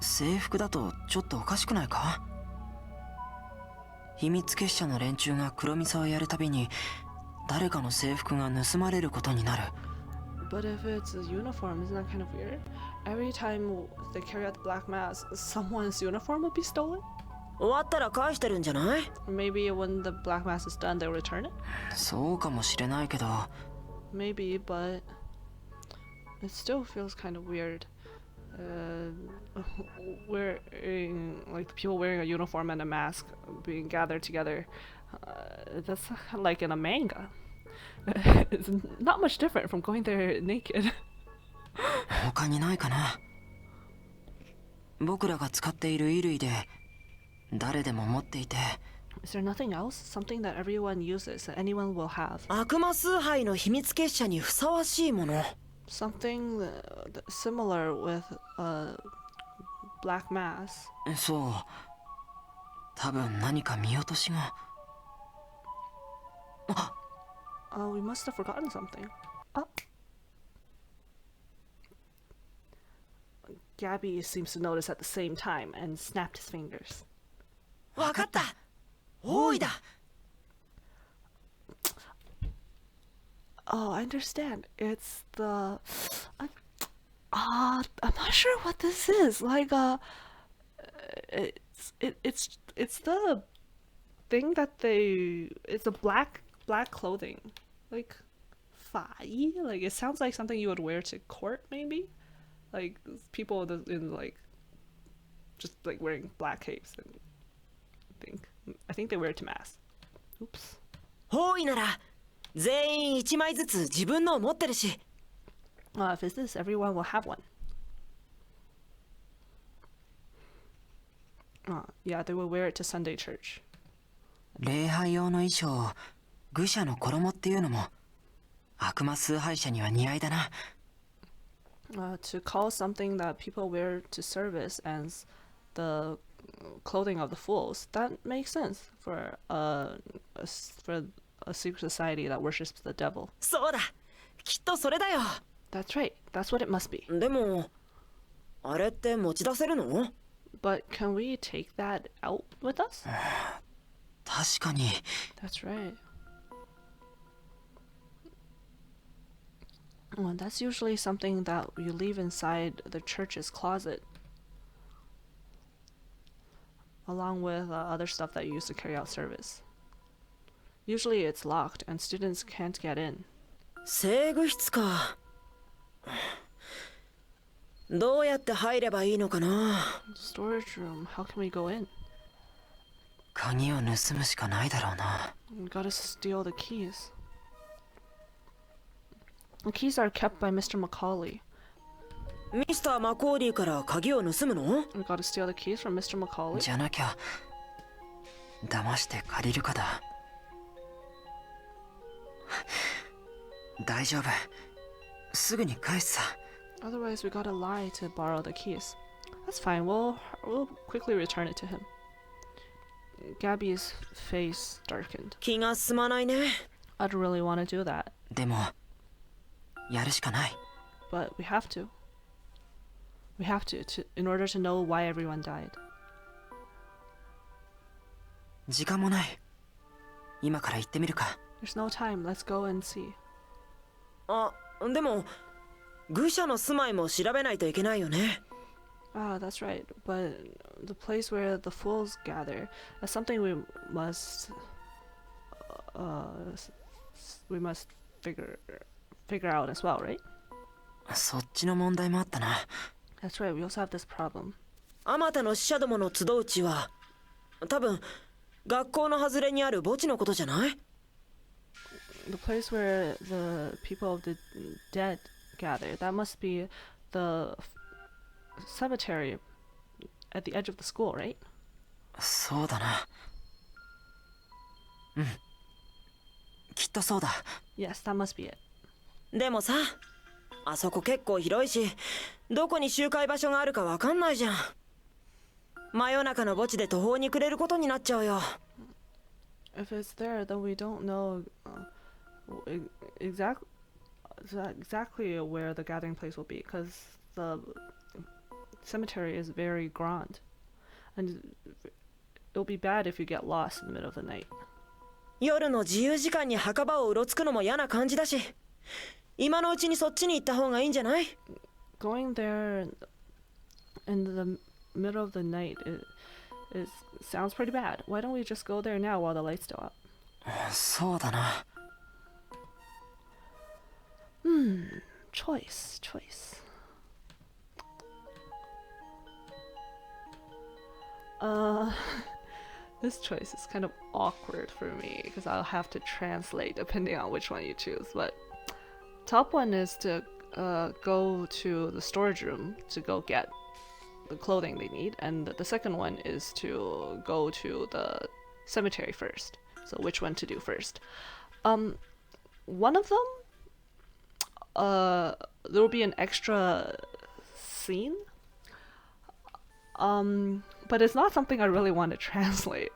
制服だとちょっとおかしくないか。秘密結社の連中が黒ミサをやるたびに誰かの制服が盗まれることになる。 But if it's a uniform, isn't that kind of weird? Every time they carry out the black mass, someone's uniform will be stolen? 終わったら返してるんじゃない？ Maybe when the black mass is done, they'll return it? そうかもしれないけど。 Maybe, but it still feels kind of weird. Wearing, like, the people wearing a uniform and a mask being gathered together. That's like in a manga. It's not much different from going there naked. 他にないかな。僕らが使っている衣類で誰でも持っていて。 Is there nothing else? Something that everyone uses, that anyone will have? 悪魔崇拝の秘密結社にふさわしいもの。 Something similar with a black mass. そう。多分何か見落としが。あ。 Oh, we must have forgotten something. Oh. Gabby seems to notice at the same time and snapped his fingers. わかった。多いだ。 Oh, I understand. It's the... I'm not sure what this is. Like, it's the thing that they... It's a black clothing. Like, fai? Like, it sounds like something you would wear to court, maybe? Like, people in, like, just, like, wearing black capes. And I think they wear it to mass. Oops. 多いなら全員1枚ずつ自分のを持ってるし。 If it's this, everyone will have one. Yeah, they will wear it to Sunday church. 礼拝用の衣装、愚者の衣っていうのも悪魔崇拝者には似合いだな。To call something that people wear to service as the clothing of the fools, that makes sense for a secret society that worships the devil. そうだ、きっとそれだよ。 That's right. That's what it must be. でも、あれって持ち出せるの？ But can we take that out with us? 確かに。 That's right. Well, that's usually something that you leave inside the church's closet, along with other stuff that you use to carry out service. Usually it's locked and students can't get in. 聖具室か。どうやって入ればいいのかな。 Storage room, how can we go in? 鍵を盗むしかないだろうな。 We gotta steal the keys. The keys are kept by Mr. Macaulay. ミスター・マコーディから鍵を盗むの？ We gotta steal the keys from Mr. Macaulay. じゃなきゃ騙して借りるかだ。大丈夫。すぐに返すさ。 Otherwise, we gotta lie to borrow the keys. That's fine. We'll quickly return it to him. Gabby's face darkened. 気が進まないね。 I'd really want to do that, でもやるしかない。 but we have to. We have to in order to know why everyone died. 時間もない。今から行ってみるか。 There's no time. Let's go and see. あ、でも愚者の住まいも調べないといけないよね。Ah, that's right. But the place where the fools gather, that's something we must figure out as well, right? そっちの問題もあったな。That's right. We also have this problem. あまたの死者どもの集う地は多分学校の外れにある墓地のことじゃない？ The place where the people of the dead gather, that must be the cemetery at the edge of the school, right? そうだな。うん。きっとそうだ。Yes, that must be it. でもさ、あそこ結構広いし、どこに集会場所があるかわかんないじゃん。真夜中の墓地で途方に暮れることになっちゃうよ。If it's there, then we don't know exactly where the gathering place will be, because the cemetery is very grand, and it'll be bad if you get lost in the middle of the night. 夜の自由時間に墓場をうろつくのも嫌な感じだし、今のうちにそっちに行った方がいいんじゃない？ Going there in the middle of the night sounds pretty bad. Why don't we just go there now while the light's still out? そうだな。Choice. This choice is kind of awkward for me because I'll have to translate depending on which one you choose. But top one is to go to the storage room to go get the clothing they need, and the second one is to go to the cemetery first. So which one to do first? One of them, there will be an extra scene. But it's not something I really want to translate.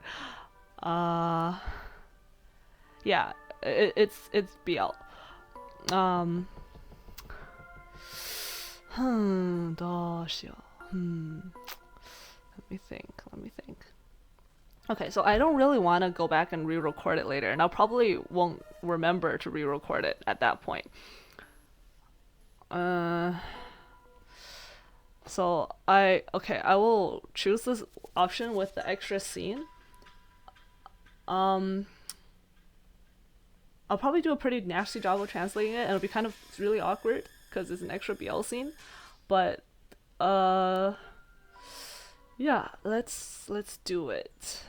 Yeah, it's BL. どうしよう。Let me think. Okay, so I don't really want to go back and re-record it later, and I probably won't remember to re-record it at that point. So I will choose this option with the extra scene. I'll probably do a pretty nasty job of translating it, and it'll be kind of really awkward because it's an extra BL scene. But yeah, let's do it.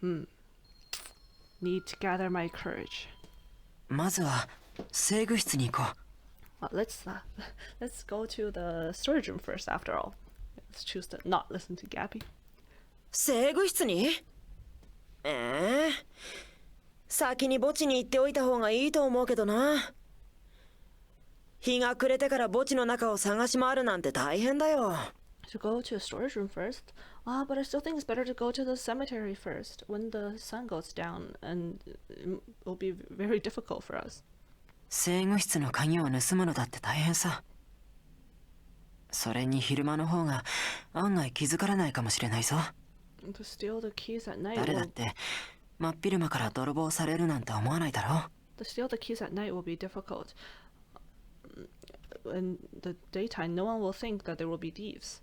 Need to gather my courage. まずは制具室に行こう。Let's go to the storage room first. After all, let's choose to not listen to Gabby. 制具室に？先に墓地に行っておいた方がいいと思うけどな。日が暮れてから墓地の中を探し回るなんて大変だよ。To go to a storage room first? But I still think it's better to go to the cemetery first when the sun goes down, and it will be very difficult for us. 制具室の鍵を盗むのだって大変さ。それに昼間の方が案外気づかれないかもしれないぞ。To steal the keys at night. 誰だって真っ昼間から泥棒されるなんて思わないだろ。To steal the keys at night will be difficult. In the daytime, no one will think that there will be thieves.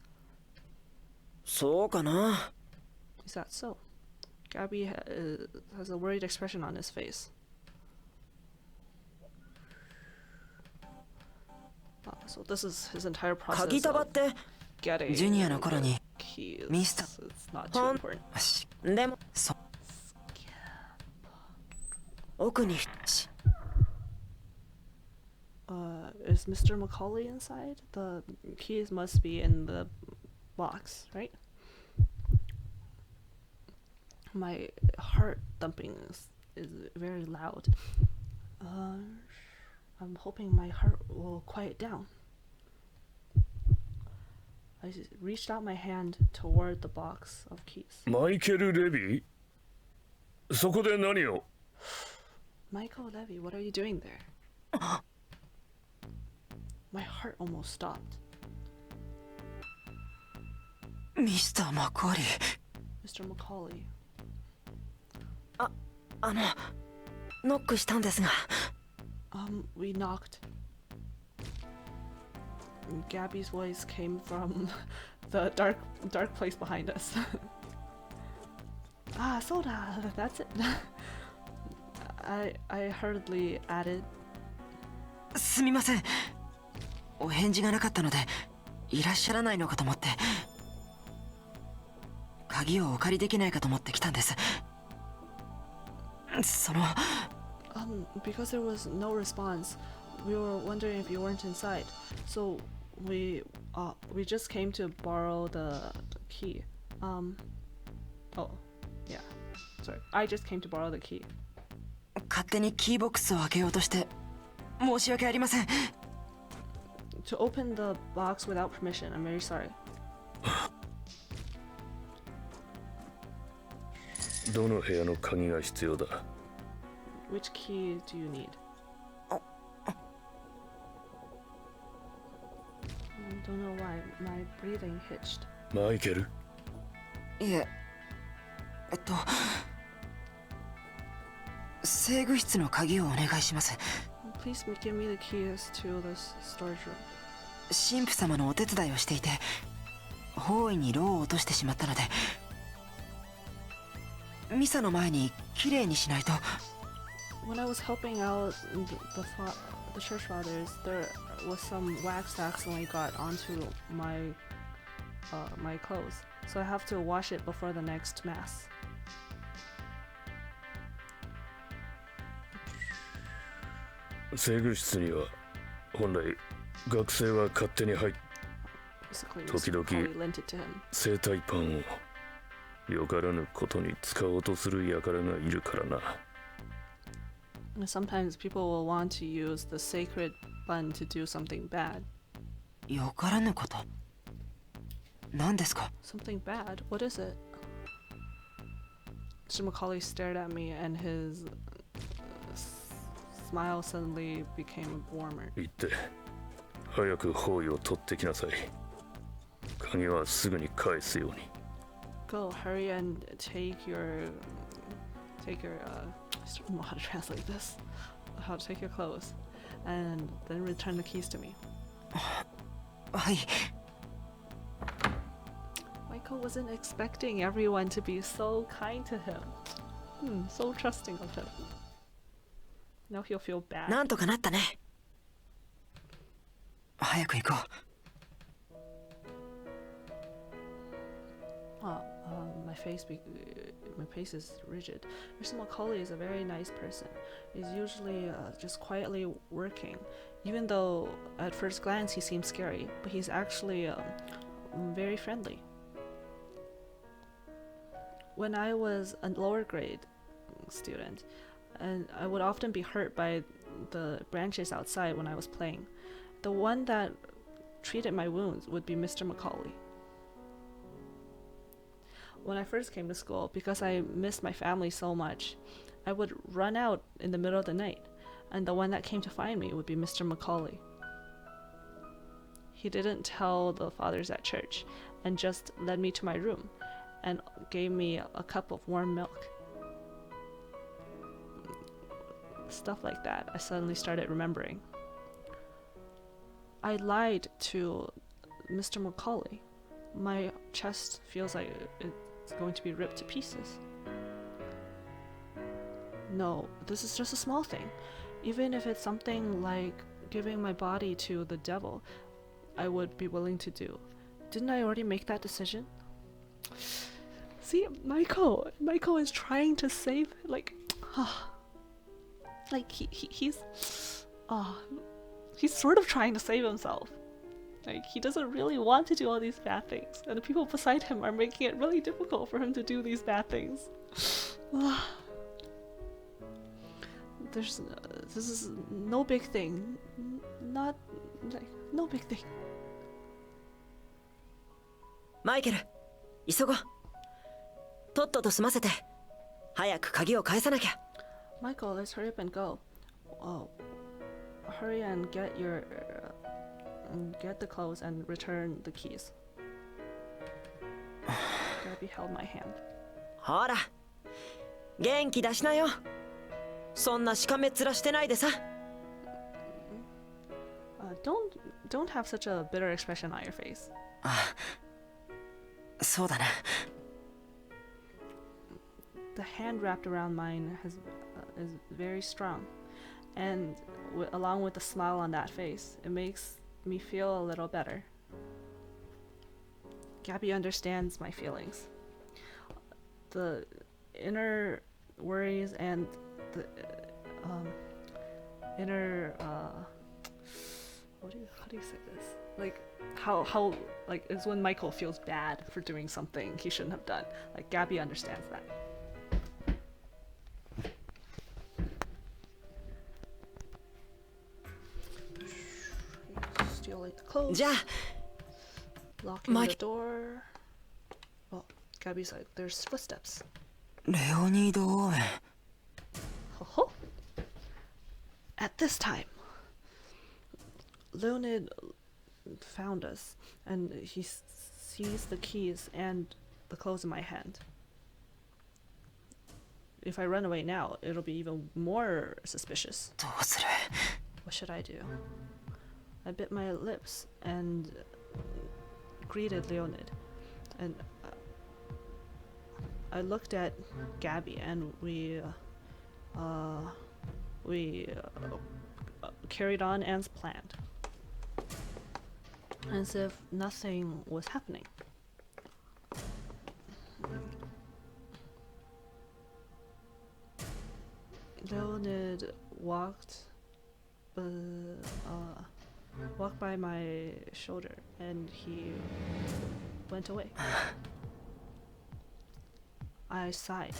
そうかな。Is that so? Gabby has a worried expression on his face. So this is his entire process 鍵束って getting ジュニアの頃に keys. ミスタ It's not too important. でも奥に Is Mr. Macaulay inside? The keys must be in the box, right? My heart thumping is very loud. I'm hoping my heart will quiet down. I reached out my hand toward the box of keys. マイケル・レビー？そこで何を？ Michael Levy, what are you doing there? My heart almost stopped. ミスター・マコーリー。 Mr. Macaulay. ノックしたんですが。We knocked. Gabby's voice came from the dark place behind us. Ah, soda, that's it. I hurriedly added. すみません。お返事がなかったのでいらっしゃらないのかと思って。鍵をお借りできないかと思って来たんです。その Because there was no response, we were wondering if you weren't inside. So we just came to borrow the key. Oh, yeah. Sorry, I just came to borrow the key. 勝手にキーボックスを開けようとして申し訳ありません。To open the box without permission, I'm very sorry. どの部屋の鍵が必要だ？ Which key do you need? I don't know why my breathing hitched. マイケル？いえ、制御室の鍵をお願いします。 Please give me the keys to the storage room. 神父様のお手伝いをしていて法医にローを落としてしまったのでミサの前にきれいにしないと。 When I was helping out the church fathers, there was some wax that accidentally got onto my clothes, so I have to wash it before the next mass. 制御室には本来学生は勝手に入っ Basically, 時 Mr. 々 Macaulay lent it to him. 生体パンをよからぬことに使おうとする輩がいるからな。 And sometimes people will want to use the sacred bun to do something bad. よからぬこと何ですか？ Something bad? What is it? Mr. Macaulay stared at me and his smile suddenly became warmer. 行って早く包囲を取ってきなさい。鍵はすぐに返すように。 Go, hurry and take your I still don't know how to translate this. How to take your clothes and then return the keys to me. はい。 Michael wasn't expecting everyone to be so kind to him. So trusting of him. Now he'll feel bad. なんとかなったね。早く行こう。My face is rigid. Mr. Macaulay is a very nice person. He's usually just quietly working, even though at first glance he seems scary, but he's actually very friendly. When I was a lower grade student, and I would often be hurt by the branches outside when I was playing, the one that treated my wounds would be Mr. Macaulay. When I first came to school, because I missed my family so much, I would run out in the middle of the night, and the one that came to find me would be Mr. Macaulay. He didn't tell the fathers at church, and just led me to my room, and gave me a cup of warm milk. Stuff like that, I suddenly started remembering. I lied to Mr. Macaulay. My chest feels like it's going to be ripped to pieces. No, this is just a small thing. Even if it's something like giving my body to the devil, I would be willing to do. Didn't I already make that decision? See, Michael is trying to save, he's sort of trying to save himself. Like, he doesn't really want to do all these bad things, and the people beside him are making it really difficult for him to do these bad things. This is no big thing. No big thing. マイケル、急ごう。とっとと済ませて、早く鍵を返さなきゃ。Michael, let's hurry up and go. Hurry and get the clothes and return the keys. Gabby held my hand. ほら、元気出しなよ。そんなしかめっ面してないでさ。don't have such a bitter expression on your face. あ、そうだな。The hand wrapped around mine is very strong, and along with the smile on that face, it makes me feel a little better. Gabby understands my feelings. The inner worries and the inner how do you say this? Like how like is when Michael feels bad for doing something he shouldn't have done. Like Gabby understands that. Stealing the clothes. じゃあ、 Locking the door. Oh, Gabby's like, there's footsteps. レオニード・オーウェン。Ho ho. At this time, Leonid found us, and he sees the keys and the clothes in my hand. If I run away now, it'll be even more suspicious. どうする？ What should I do? I bit my lips and greeted Leonid, and I looked at Gabby, and we carried on as planned, as if nothing was happening. Leonid walked by my shoulder, and he went away. I sighed.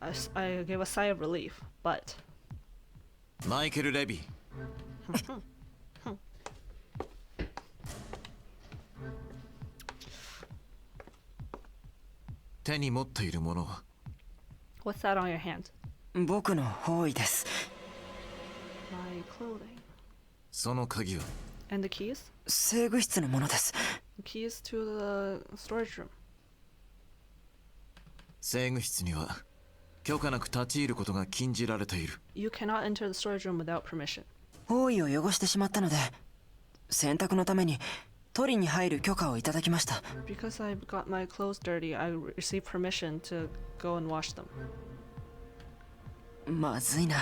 I gave a sigh of relief, but マイケル・レビー。手に持っているものは？ what's that on your hand? 僕の方位です。My clothing. その鍵は？ And the keys? 制具室のものです。The keys to the storage room. 制具室には許可なく立ち入ることが禁じられている。You cannot enter the storage room without permission. 方位を汚してしまったので、洗濯のために取りに入る許可をいただきました。Because I got my clothes dirty, I received permission to go and wash them. まずいな。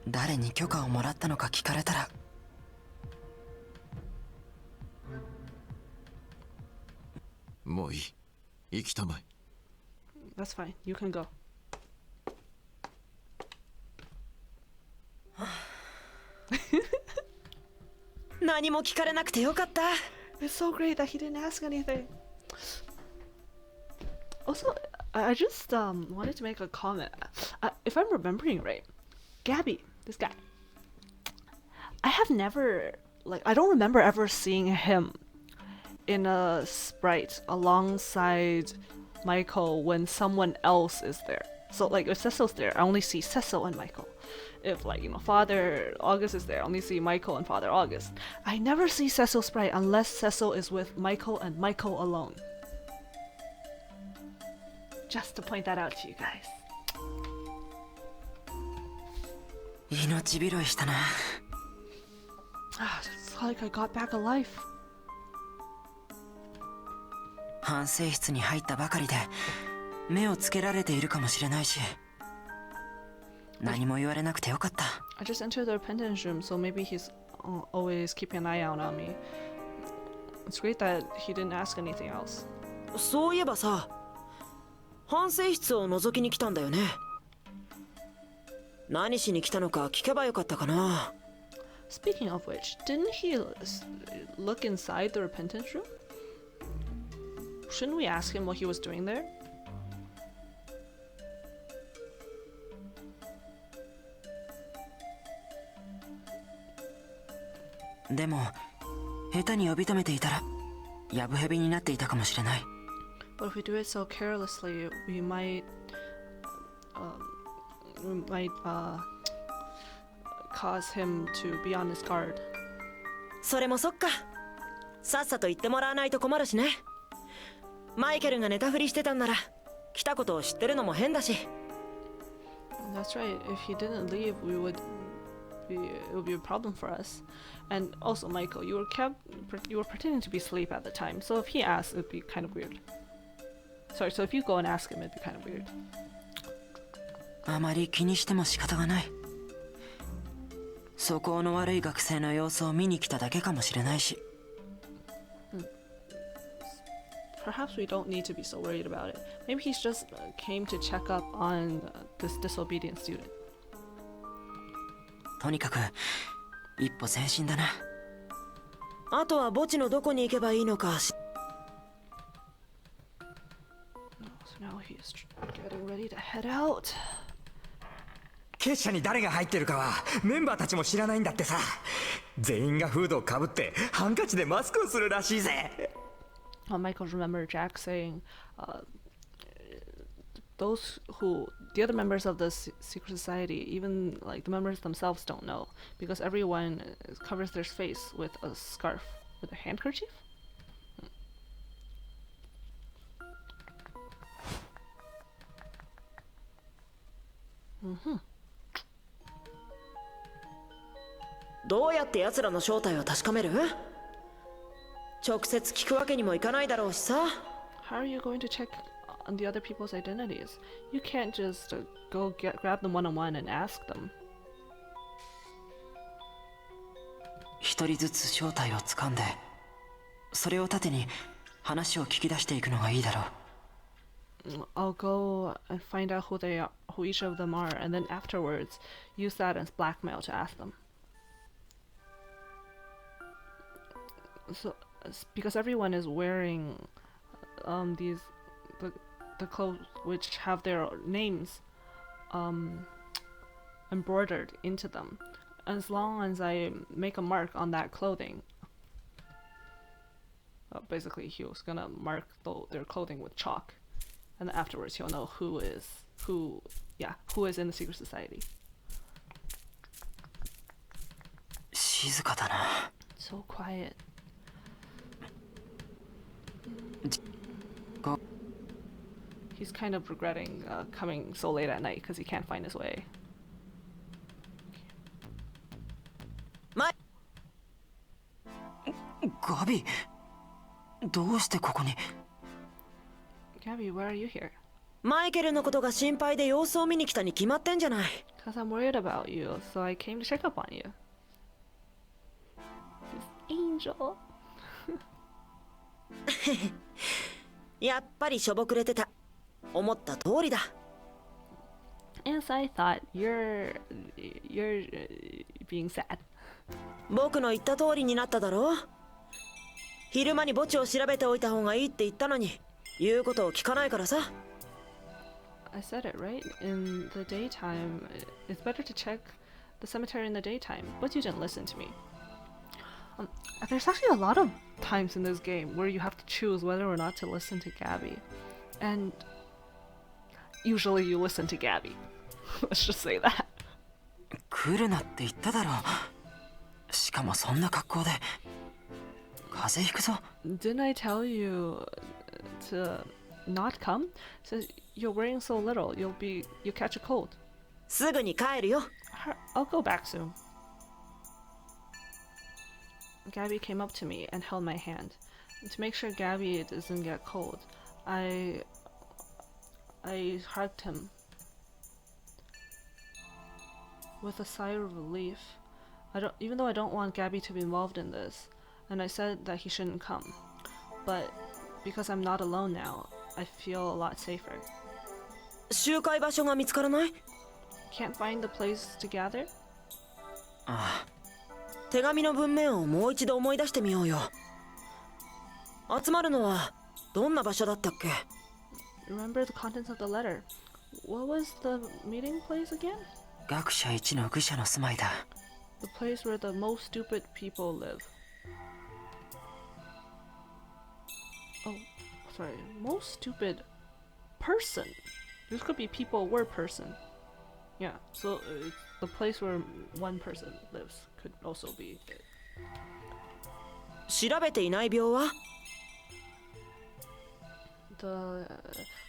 誰に許可をもらったのか聞かれたら。もういい。行きたまえ。That's fine. You can go. 何も聞かれなくてよかった。It's so great that he didn't ask anything. Also, I just wanted to make a comment. If I'm remembering right, Gabby, this guy, I have never, like, I don't remember ever seeing him in a sprite alongside Michael when someone else is there. So, like, if Cecil's there, I only see Cecil and Michael. If, like, Father August is there, I only see Michael and Father August. I never see Cecil sprite unless Cecil is with Michael and Michael alone. Just to point that out to you guys. 命拾いしたな。It's like I got back alive. 反省室に入ったばかりで目をつけられているかもしれないし、何も言われなくてよかった。I just entered the repentance room, so maybe he's always keeping an eye out on me. It's great that he didn't ask anything else. そういえばさ、反省室を覗きに来たんだよね。何しに来たのか聞けばよかったかな。Speaking of which, didn't he look inside the repentance room? Shouldn't we ask him what he was doing there? でも下手に呼び止めていたらやぶへびになっていたかもしれない。But if we do it so carelessly, we might cause him to be on his guard. それもそっか。さっさと言ってもらわないと困るしね。マイケルが寝たふりしてたんなら来たことを知ってるのも変だし。That's right. If he didn't leave, we would be a problem for us. And also, Michael, you were pretending to be asleep at the time, so if he asks, it'd be kind of weird. Sorry, so if you go and ask him, it'd be kind of weird. あまり気にしても仕方がない。素行の悪い学生の様子を見に来ただけかもしれないし。Perhaps we don't need to be so worried about it. Maybe he's just came to check up on this disobedient student. とにかく一歩前進だな。あとは墓地のどこに行けばいいのか。So now he's getting ready to head out. 結社に誰が入ってるかはメンバーたちも知らないんだってさ。全員がフードをかぶってハンカチでマスクをするらしいぜ。Michael remembered Jack saying, the other members of the secret society, even like the members themselves don't know, because everyone covers their face with a scarf, with a handkerchief? Mm-hmm. どうやって奴らの正体を確かめる？直接聞くわけにもいかないだろうしさ。How are you going to check on the other people's identities? You can't just go grab them one-on-one and ask them. 一人ずつ正体を掴んで、それを盾に話を聞き出していくのがいいだろう。I'll go and find out who each of them are, and then afterwards use that as blackmail to ask them. So, because everyone is wearing the clothes which have their names embroidered into them. As long as I make a mark on that clothing, basically he was gonna mark their clothing with chalk, and then afterwards he'll know who is in the secret society. 静かだな。 So quiet. He's kind of regretting coming so late at night because he can't find his way. Gabi, どうしてここに？ Gabby, why are you here? マイケルのことが心配で様子を見に来たに決まってんじゃない。Because I'm worried about you, so I came to check up on you. This angel. やっぱりしょぼくれてた。思った通りだ。Yes, I thought you're being sad. 僕の言った通りになっただろう。昼間に墓地を調べておいた方がいいって言ったのに、言うことを聞かないからさ。I said it right. In the daytime, it's better to check the cemetery in the daytime, but you didn't listen to me. There's actually a lot of times in this game where you have to choose whether or not to listen to Gabby, and usually you listen to Gabby. Let's just say that. 来るなって言っただろう。しかもそんな格好で。風邪ひくぞ。Didn't I tell you to not come? Since you're wearing so little, you'll catch a cold. すぐに帰るよ。I'll go back soon. Gabby came up to me and held my hand. To make sure Gabby doesn't get cold, I hugged him. With a sigh of relief, even though I don't want Gabby to be involved in this, and I said that he shouldn't come. But because I'm not alone now, I feel a lot safer. 集会場所が見つからない？ Can't find the place to gather? ああ。手紙の文面をもう一度思い出してみようよ。集まるのはどんな場所だったっけ？ Remember the contents of the letter. What was the meeting place again? 学者一の愚者の住まいだ。The place where the most stupid people live. Oh, sorry. Most stupid person. This could be people or person. Yeah, so the place where one person lives could also be it. 調べていない病は？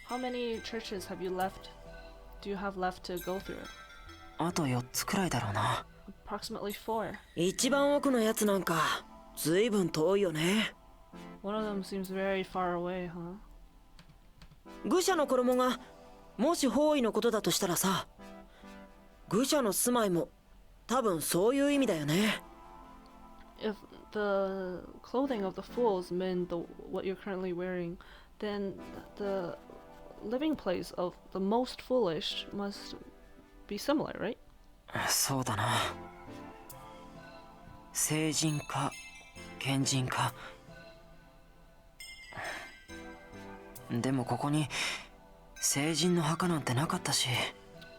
How many churches do you have left to go through? あと4つくらいだろうな。approximately 4. 一番奥のやつなんかずいぶん遠いよね。 One of them seems very far away, huh? 愚者の衣がもし方位のことだとしたらさ、愚者の住まいも多分そういう意味だよね。 If the clothing of the fools meant what you're currently wearing, then the living place of the most foolish must be similar, right? そうだな。聖人か賢人か。でもここに聖人の墓なんてなかったし。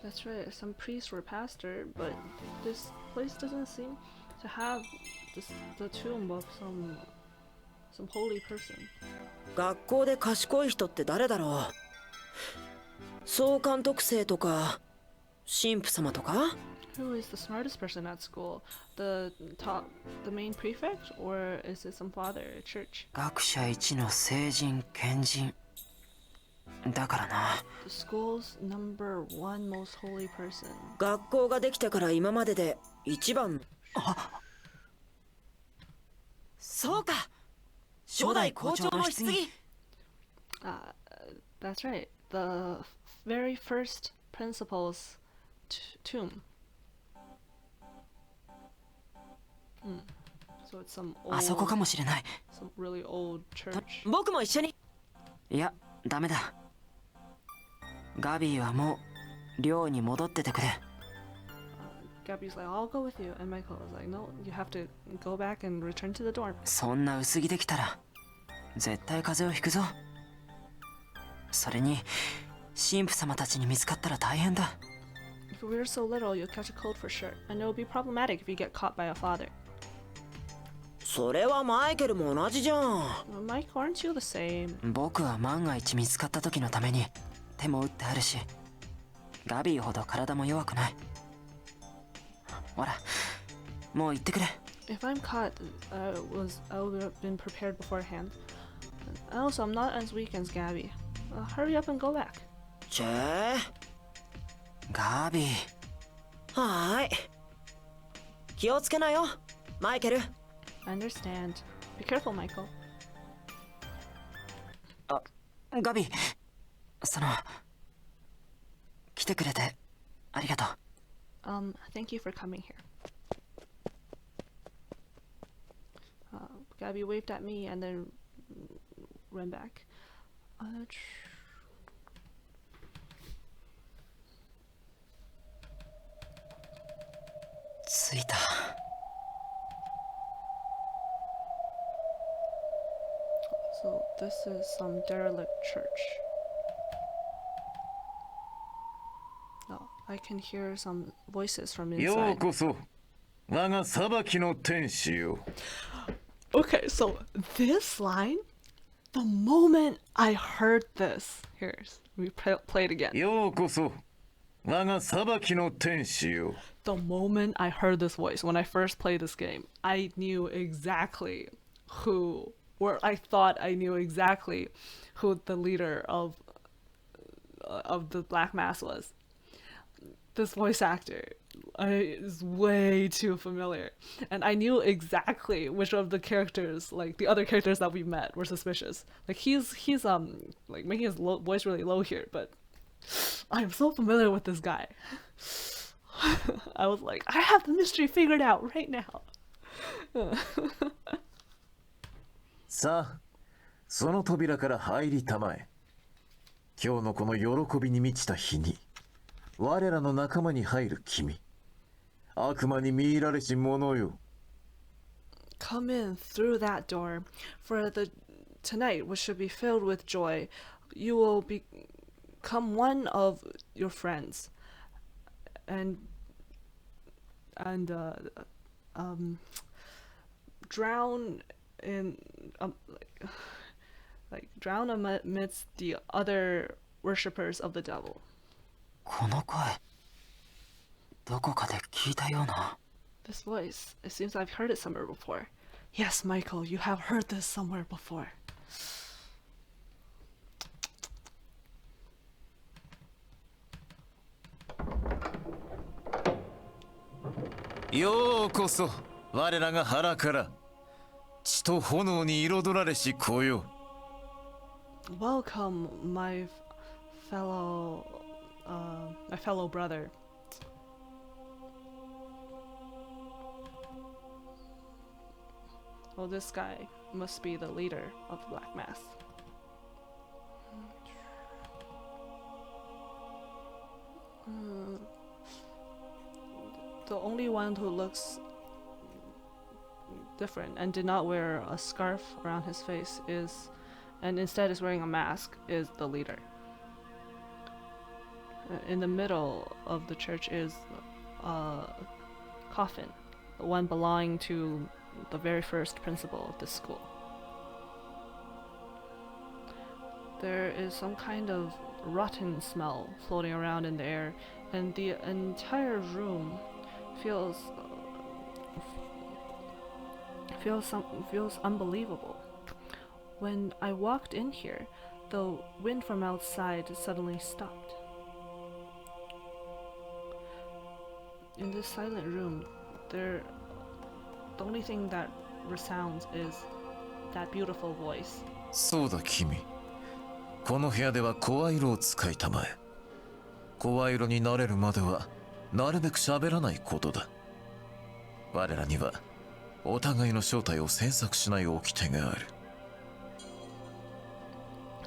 That's right, some priest or pastor, but this place doesn't seem to have the tomb of some holy person. 学校で賢い人って誰だろう。総監督生とか神父様とか。 Who is the smartest person at school? The main prefect, or is it some father at church? 学者一の聖人賢人だからな。 The school's number one most holy person. 学校ができてから今までで一番。あ、そうか、初代校長の棺。That's right. The very first principal's tomb. So it's some あそこかもしれない。 some really old church. 僕も一緒に。いや、ダメだ。ガビーはもう寮に戻っててくれ。Gabby's like, I'll go with you. And Michael was like, no, you have to go back and return to the dorm. そんな薄着できたら絶対風邪をひくぞ。それに神父様たちに見つかったら大変だ。 If you wear so little, you'll catch a cold for sure. And it will be problematic if you get caught by a father. それはマイケルも同じじゃん。 Well, Mike, aren't you the same? 僕は万が一見つかった時のために手も打ってあるし、ガビーほど体も弱くない。ほら、もう行ってくれ。 If I'm caught, I would have been prepared beforehand. And also, I'm not as weak as Gabby. Hurry up and go back. チェー、ガビー。はーい。気をつけなよ、マイケル。 I understand. Be careful, Michael. あ、ガビー。来てくれてありがとう。Thank you for coming here. Gabby waved at me and then ran back. 着いた。So this is some derelict church. Oh, I can hear some voices from よう inside. こそ我が裁きの天使よ。 Okay, so this line, the moment I heard this, we play it again. ようこそ我が裁きの天使よ。 The moment I heard this voice, when I first played this game, I knew exactly I thought I knew exactly who the leader of the Black Mass was. This voice actor is way too familiar, and I knew exactly which of the characters, like the other characters that we met, were suspicious. Like he's like making his voice really low here, but I am so familiar with this guy. I was like, I have the mystery figured out right now. さあ、その扉から入りたまえ。今日のこの喜びに満ちた日に、我らの仲間に入る君。悪魔に見入られし者よ。Come in through that door, for tonight, which should be filled with joy, you will become one of your friends, and drown in drown amidst the other worshippers of the devil. この声、どこかで聞いたような。 This voice, it seems I've heard it somewhere before. Yes, Michael, you have heard this somewhere before. ようこそ我らが腹から血と炎に彩られし子よ。 Welcome, my fellow brother. Well, this guy must be the leader of the Black Mass. The only one who looks different and did not wear a scarf around his face and instead is wearing a mask is the leader. In the middle of the church is a coffin, the one belonging to the very first principal of this school. There is some kind of rotten smell floating around in the air, and the entire room feels unbelievable. When I walked in here, the wind from outside suddenly stopped. In this silent room, the only thing that resounds is that beautiful voice. そうだ君。この部屋では声色を使いたまえ。声色になれるまではなるべく喋らないことだ。我らにはお互いの正体を詮索しない掟がある。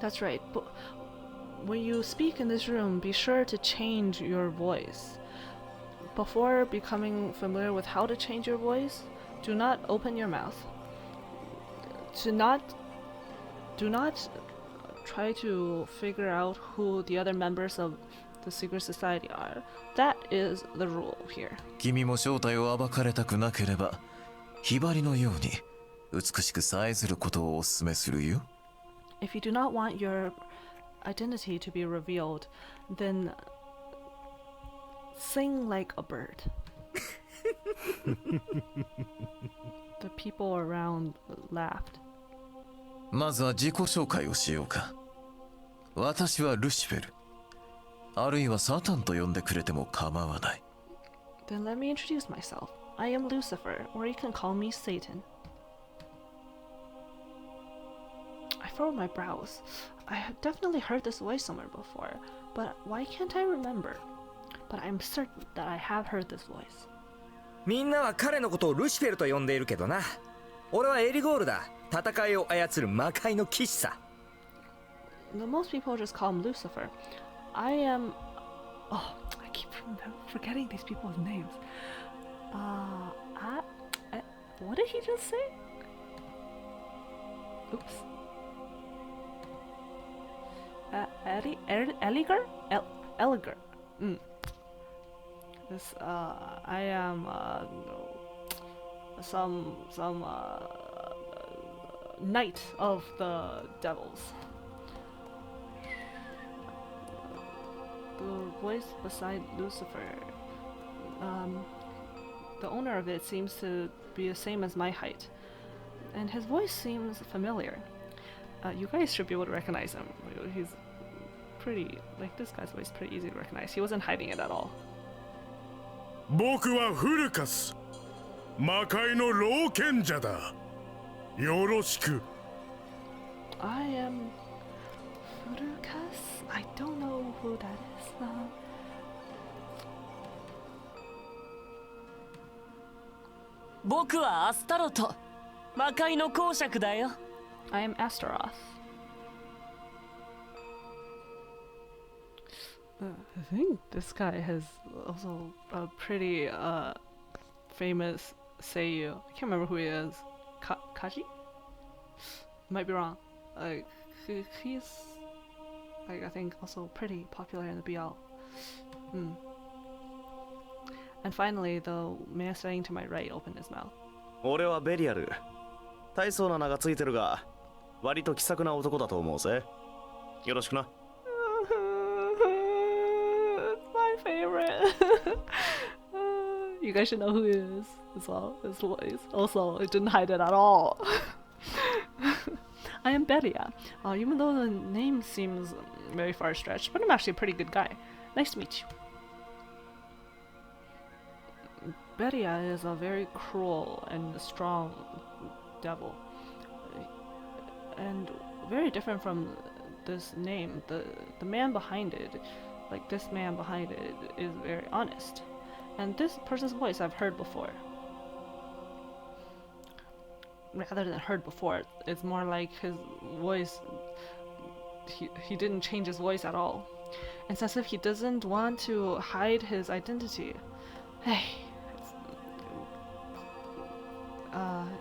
That's right, but when you speak in this room, be sure to change your voice. Before becoming familiar with how to change your voice, do not open your mouth. Do not try to figure out who the other members of the secret society are. That is the rule here. 君も正体を暴かれたくなければ、ひばりのように美しくさえずることをお勧めするよ。If you do not want your identity to be revealed, then sing like a bird. The people around laughed. まずは自己紹介をしようか。私はルシフェル。あるいはサタンと呼んでくれても構わない。Then let me introduce myself. I am Lucifer, or you can call me Satan. I furrowed my brows. I have definitely heard this voice somewhere before, but why can't I remember? But I'm certain that I have heard this voice. みんなは彼のことをルシフェルと呼んでいるけどな。俺はエリゴールだ。戦いを操る魔界の騎士さ。Most people just call him Lucifer. I am... Oh, I keep forgetting these people's names. What did he just say? Oops. Eliger? Eliger. This, I am, some knight of the devils. The voice beside Lucifer, the owner of it seems to be the same as my height, and his voice seems familiar. You guys should be able to recognize him. He's pretty, like this guy's voice is pretty easy to recognize. He wasn't hiding it at all. 僕はフルカス、魔界の老賢者だ。よろしく。I am Furukas? I don't know who that is.僕はアスタロト、魔界の公爵だよ。I am Astaroth. I think this guy has also a pretty famous seiyuu. I can't remember who he is. Kaji? Might be wrong. He's like I think also pretty popular in the BL. And finally, the man standing to my right opened his mouth. 俺はベリアル。大層な名がついてるが、割と気さくな男だと思うぜ。よろしくな。My favorite. You guys should know who he is as well. His voice. Also, it didn't hide it at all. I am Beria. Even though the name seems very far-stretched, but I'm actually a pretty good guy. Nice to meet you. Beria is a very cruel and strong devil, and very different from this name. The man behind it, like this man behind it, is very honest, and this person's voice I've heard before. Rather than heard before, it's more like his voice. He didn't change his voice at all. It's as if he doesn't want to hide his identity. Hey,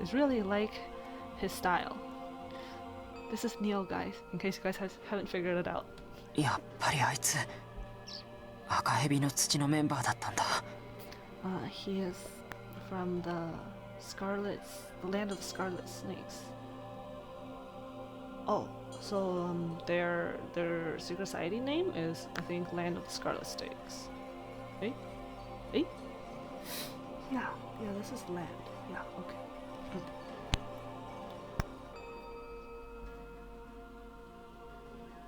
it's really like his style. This is Niel, guys, in case you guys haven't figured it out. やっぱりあいつ赤蛇の土のメンバーだったんだ。He is from the land of scarlet snakes. Oh, so their secret society name is, I think, Land of the Scarlet Snakes. Eh? Yeah, this is land. Yeah, okay.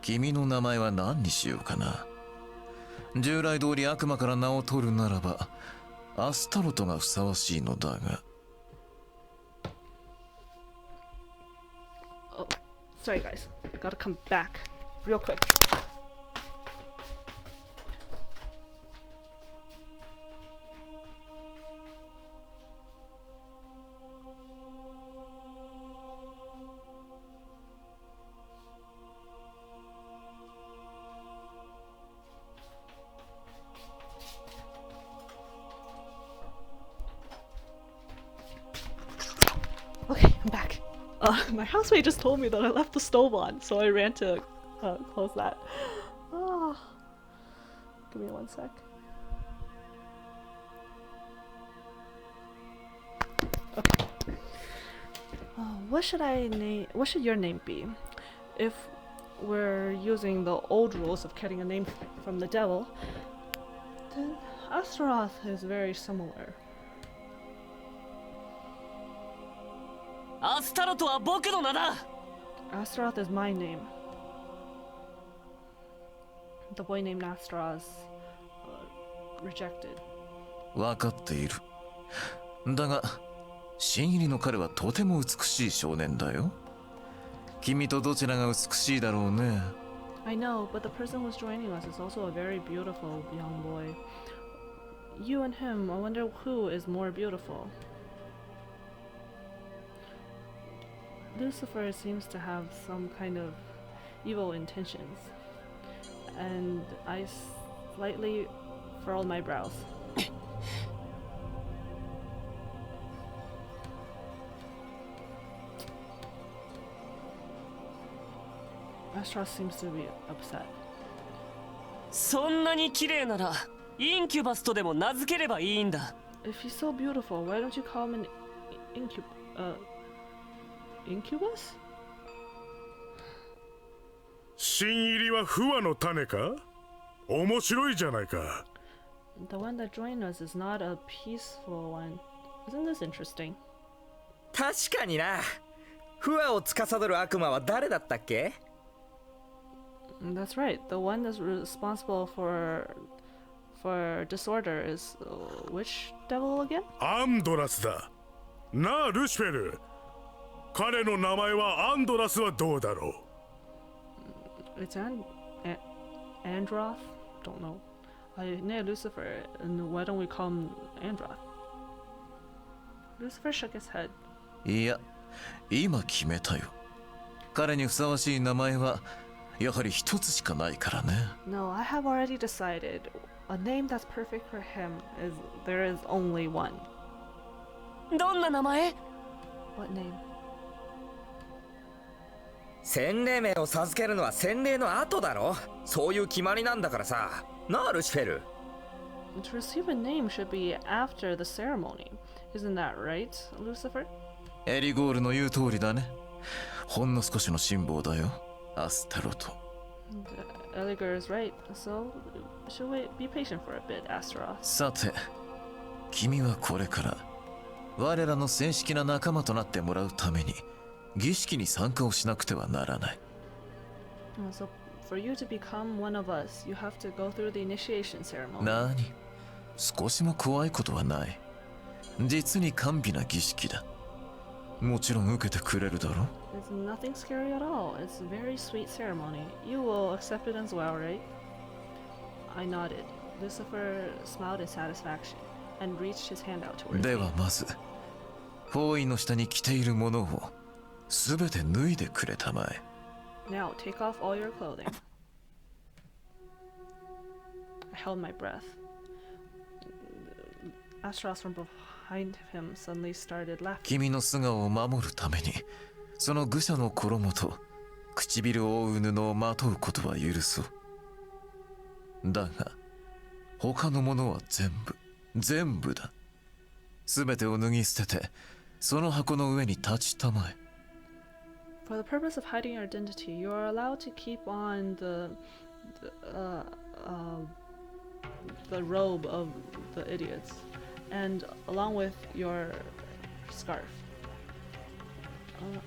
君の名前は何にしようかな。従来通り悪魔から名を取るならばアスタロトがふさわしいのだが。Oh, sorry guys, I gotta come back real quick. Okay, I'm back. My housemate just told me that I left the stove on, so I ran to close that. Give me 1 sec. Okay. What should your name be? If we're using the old rules of getting a name from the devil, then Astaroth is very similar. アスタロトは僕の名だ。 Astaroth is my name. The boy named Astaroth rejected. 分かっている。だが新入りの彼はとても美しい少年だよ。君とどちらが美しいだろうね。I know, but the person who's joining us is also a very beautiful young boy. You and him, I wonder who is more beautiful. Lucifer seems to have some kind of evil intentions, and I slightly furrowed my brows. Astaroth seems to be upset. そんなに綺麗ならインキュバスとでも名付ければいいんだ。 If he's so beautiful, why don't you call him an incubus? 新入りは不和の種か？面白いじゃないか。The one that joined us is not a peaceful one. Isn't this interesting? 確かにな。不和を司る悪魔は誰だったっけ？ That's right. The one that's responsible for disorder is which devil again? アンドラスだ。なあルシフェル。彼の名前はアンドラスはどうだろう？ It's Androth? Don't know. I know Lucifer, and why don't we call him Androth? Lucifer shook his head. いや、今決めたよ。彼にふさわしい名前はやはり一つしかないからね。No, I have already decided. A name that's perfect for him is there is only one. どんな名前？ What name? 洗礼名を授けるのは洗礼の後だろ。そういう決まりなんだからさ。なあルシフェル。To receive a name should be after the ceremony. Isn't that right, Lucifer? エリゴールの言う通りだね。ほんの少しの辛抱だよ、アスタロト。Eligar is right, so should we be patient for a bit, Astaroth? さて、君はこれから我らの正式な仲間となってもらうために儀式に参加をしなくてはならない。So, for you to become one of us, you have to go through the initiation ceremony. なに、少しも怖いことはない。実に甘美な儀式だ。もちろん受けてくれるだろ。 It's nothing scary at all. It's a very sweet ceremony. You will accept it as well, right? I nodded. Lucifer smiled in satisfaction and reached his hand out towards me. ではまず包囲の下に着ているものをすべて脱いでくれたまえ。 Now take off all your clothing. I held my breath. Astros from behind him suddenly started laughing. 君の素顔を守るためにその愚者の衣と唇を覆う布をまとうことは許そう。だが他のものは全部だ。すべてを脱ぎ捨ててその箱の上に立ちたまえ。 For the purpose of hiding your identity, you are allowed to keep on the robe of the idiots, and along with your scarf.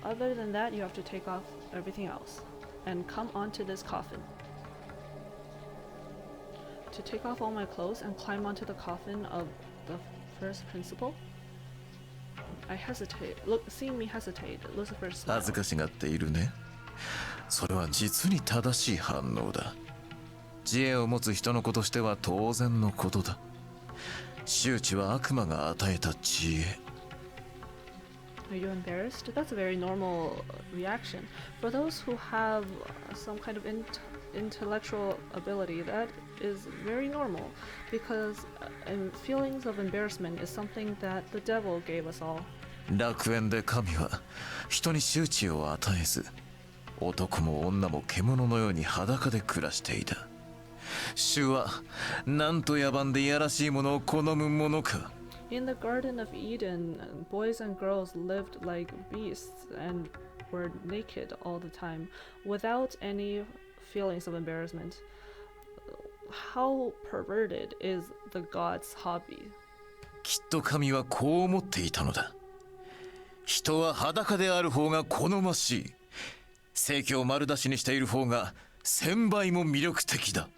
Other than that, you have to take off everything else and come onto this coffin. To take off all my clothes and climb onto the coffin of the first principal? I hesitate. Look, seeing me hesitate, Lucifer smiled. 恥ずかしがっているね。それは実に正しい反応だ。知恵を持つ人の子としては当然のことだ。周知は悪魔が与えた知恵。 Are you embarrassed? That's a very normal reaction. For those who have some kind of intellectual ability, that is very normal, because feelings of embarrassment is something that the devil gave us all. 楽園で神は人に周知を与えず、男も女も獣のように裸で暮らしていた。主はなんと野蛮でいやらしいものを好むものか。 In the Garden of Eden, boys and girls lived like beasts and were naked all the time, without any feelings of embarrassment. How perverted is the god's hobby? きっと神はこう思っていたのだ。人は裸である方が好ましい。正気を丸出しにしている方が1000倍も魅力的だ。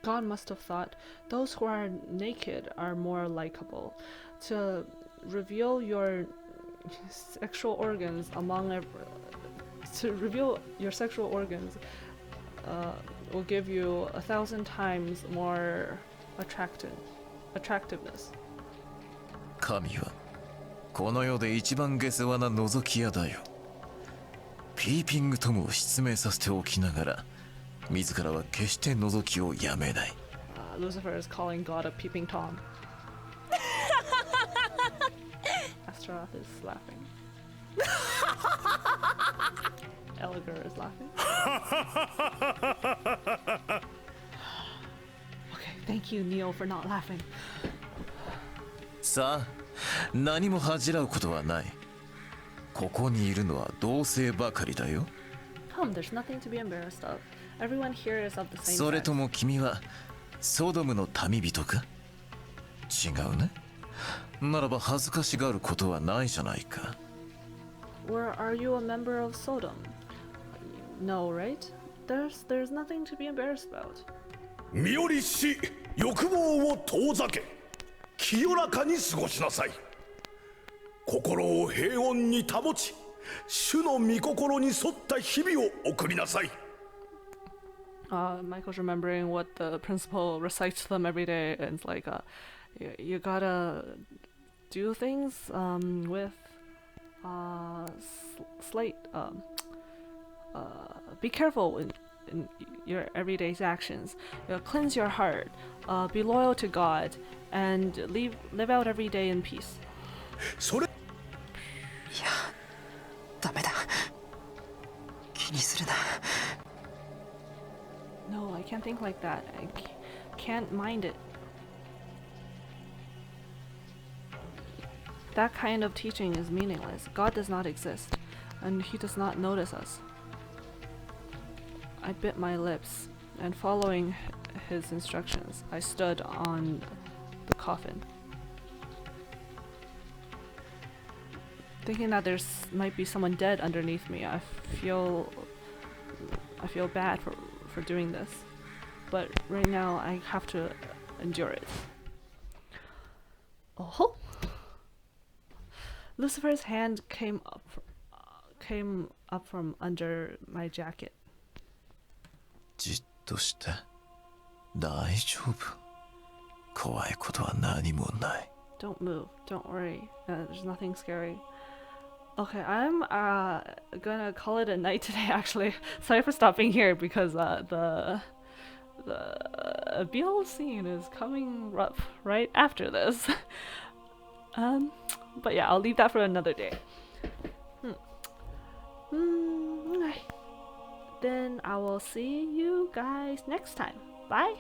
God must have thought those who are naked are more likable. To reveal your sexual organs will give you 1,000 times more attractiveness. 神はこの世で一番下世話な覗き屋だよ。ピーピングトムを失明させておきながら自らは決して覗きをやめない。Lucifer is calling God a peeping Tom. Astaroth is laughing. Eliger is laughing. Okay, thank you, Niel, for not laughing. さあ、何も恥じらうことはない。ここにいるのは同性ばかりだよ。Come, there's nothing to be embarrassed of. Everyone here is of the same それ sex. とも君はソドムの民人か？違うね。ならば恥ずかしがることはないじゃないか。Or are you a member of Sodom? No, right? There's nothing to be embarrassed about. 身寄りし欲望を遠ざけ清らかに過ごしなさい。心を平穏に保ち主の御心に沿った日々を送りなさい。Michael's remembering what the principal recites to them every day, and it's like, you gotta do things with slate. Be careful in your everyday's actions. Cleanse your heart. Be loyal to God, and live out every day in peace. それ。いや、ダメだ。気にするな。No, I can't think like that. I can't mind it. That kind of teaching is meaningless. God does not exist, and He does not notice us. I bit my lips, and following his instructions, I stood on the coffin. Thinking that there might be someone dead underneath me, I feel bad for doing this, but right now I have to endure it. Oh, Lucifer's hand came up from under my jacket. じっとして。大丈夫。怖いことは何もない。Don't move. Don't worry. There's nothing scary. Okay, I'm gonna call it a night today. Actually, sorry for stopping here because the BL scene is coming up right after this. But yeah, I'll leave that for another day. Then I will see you guys next time. Bye.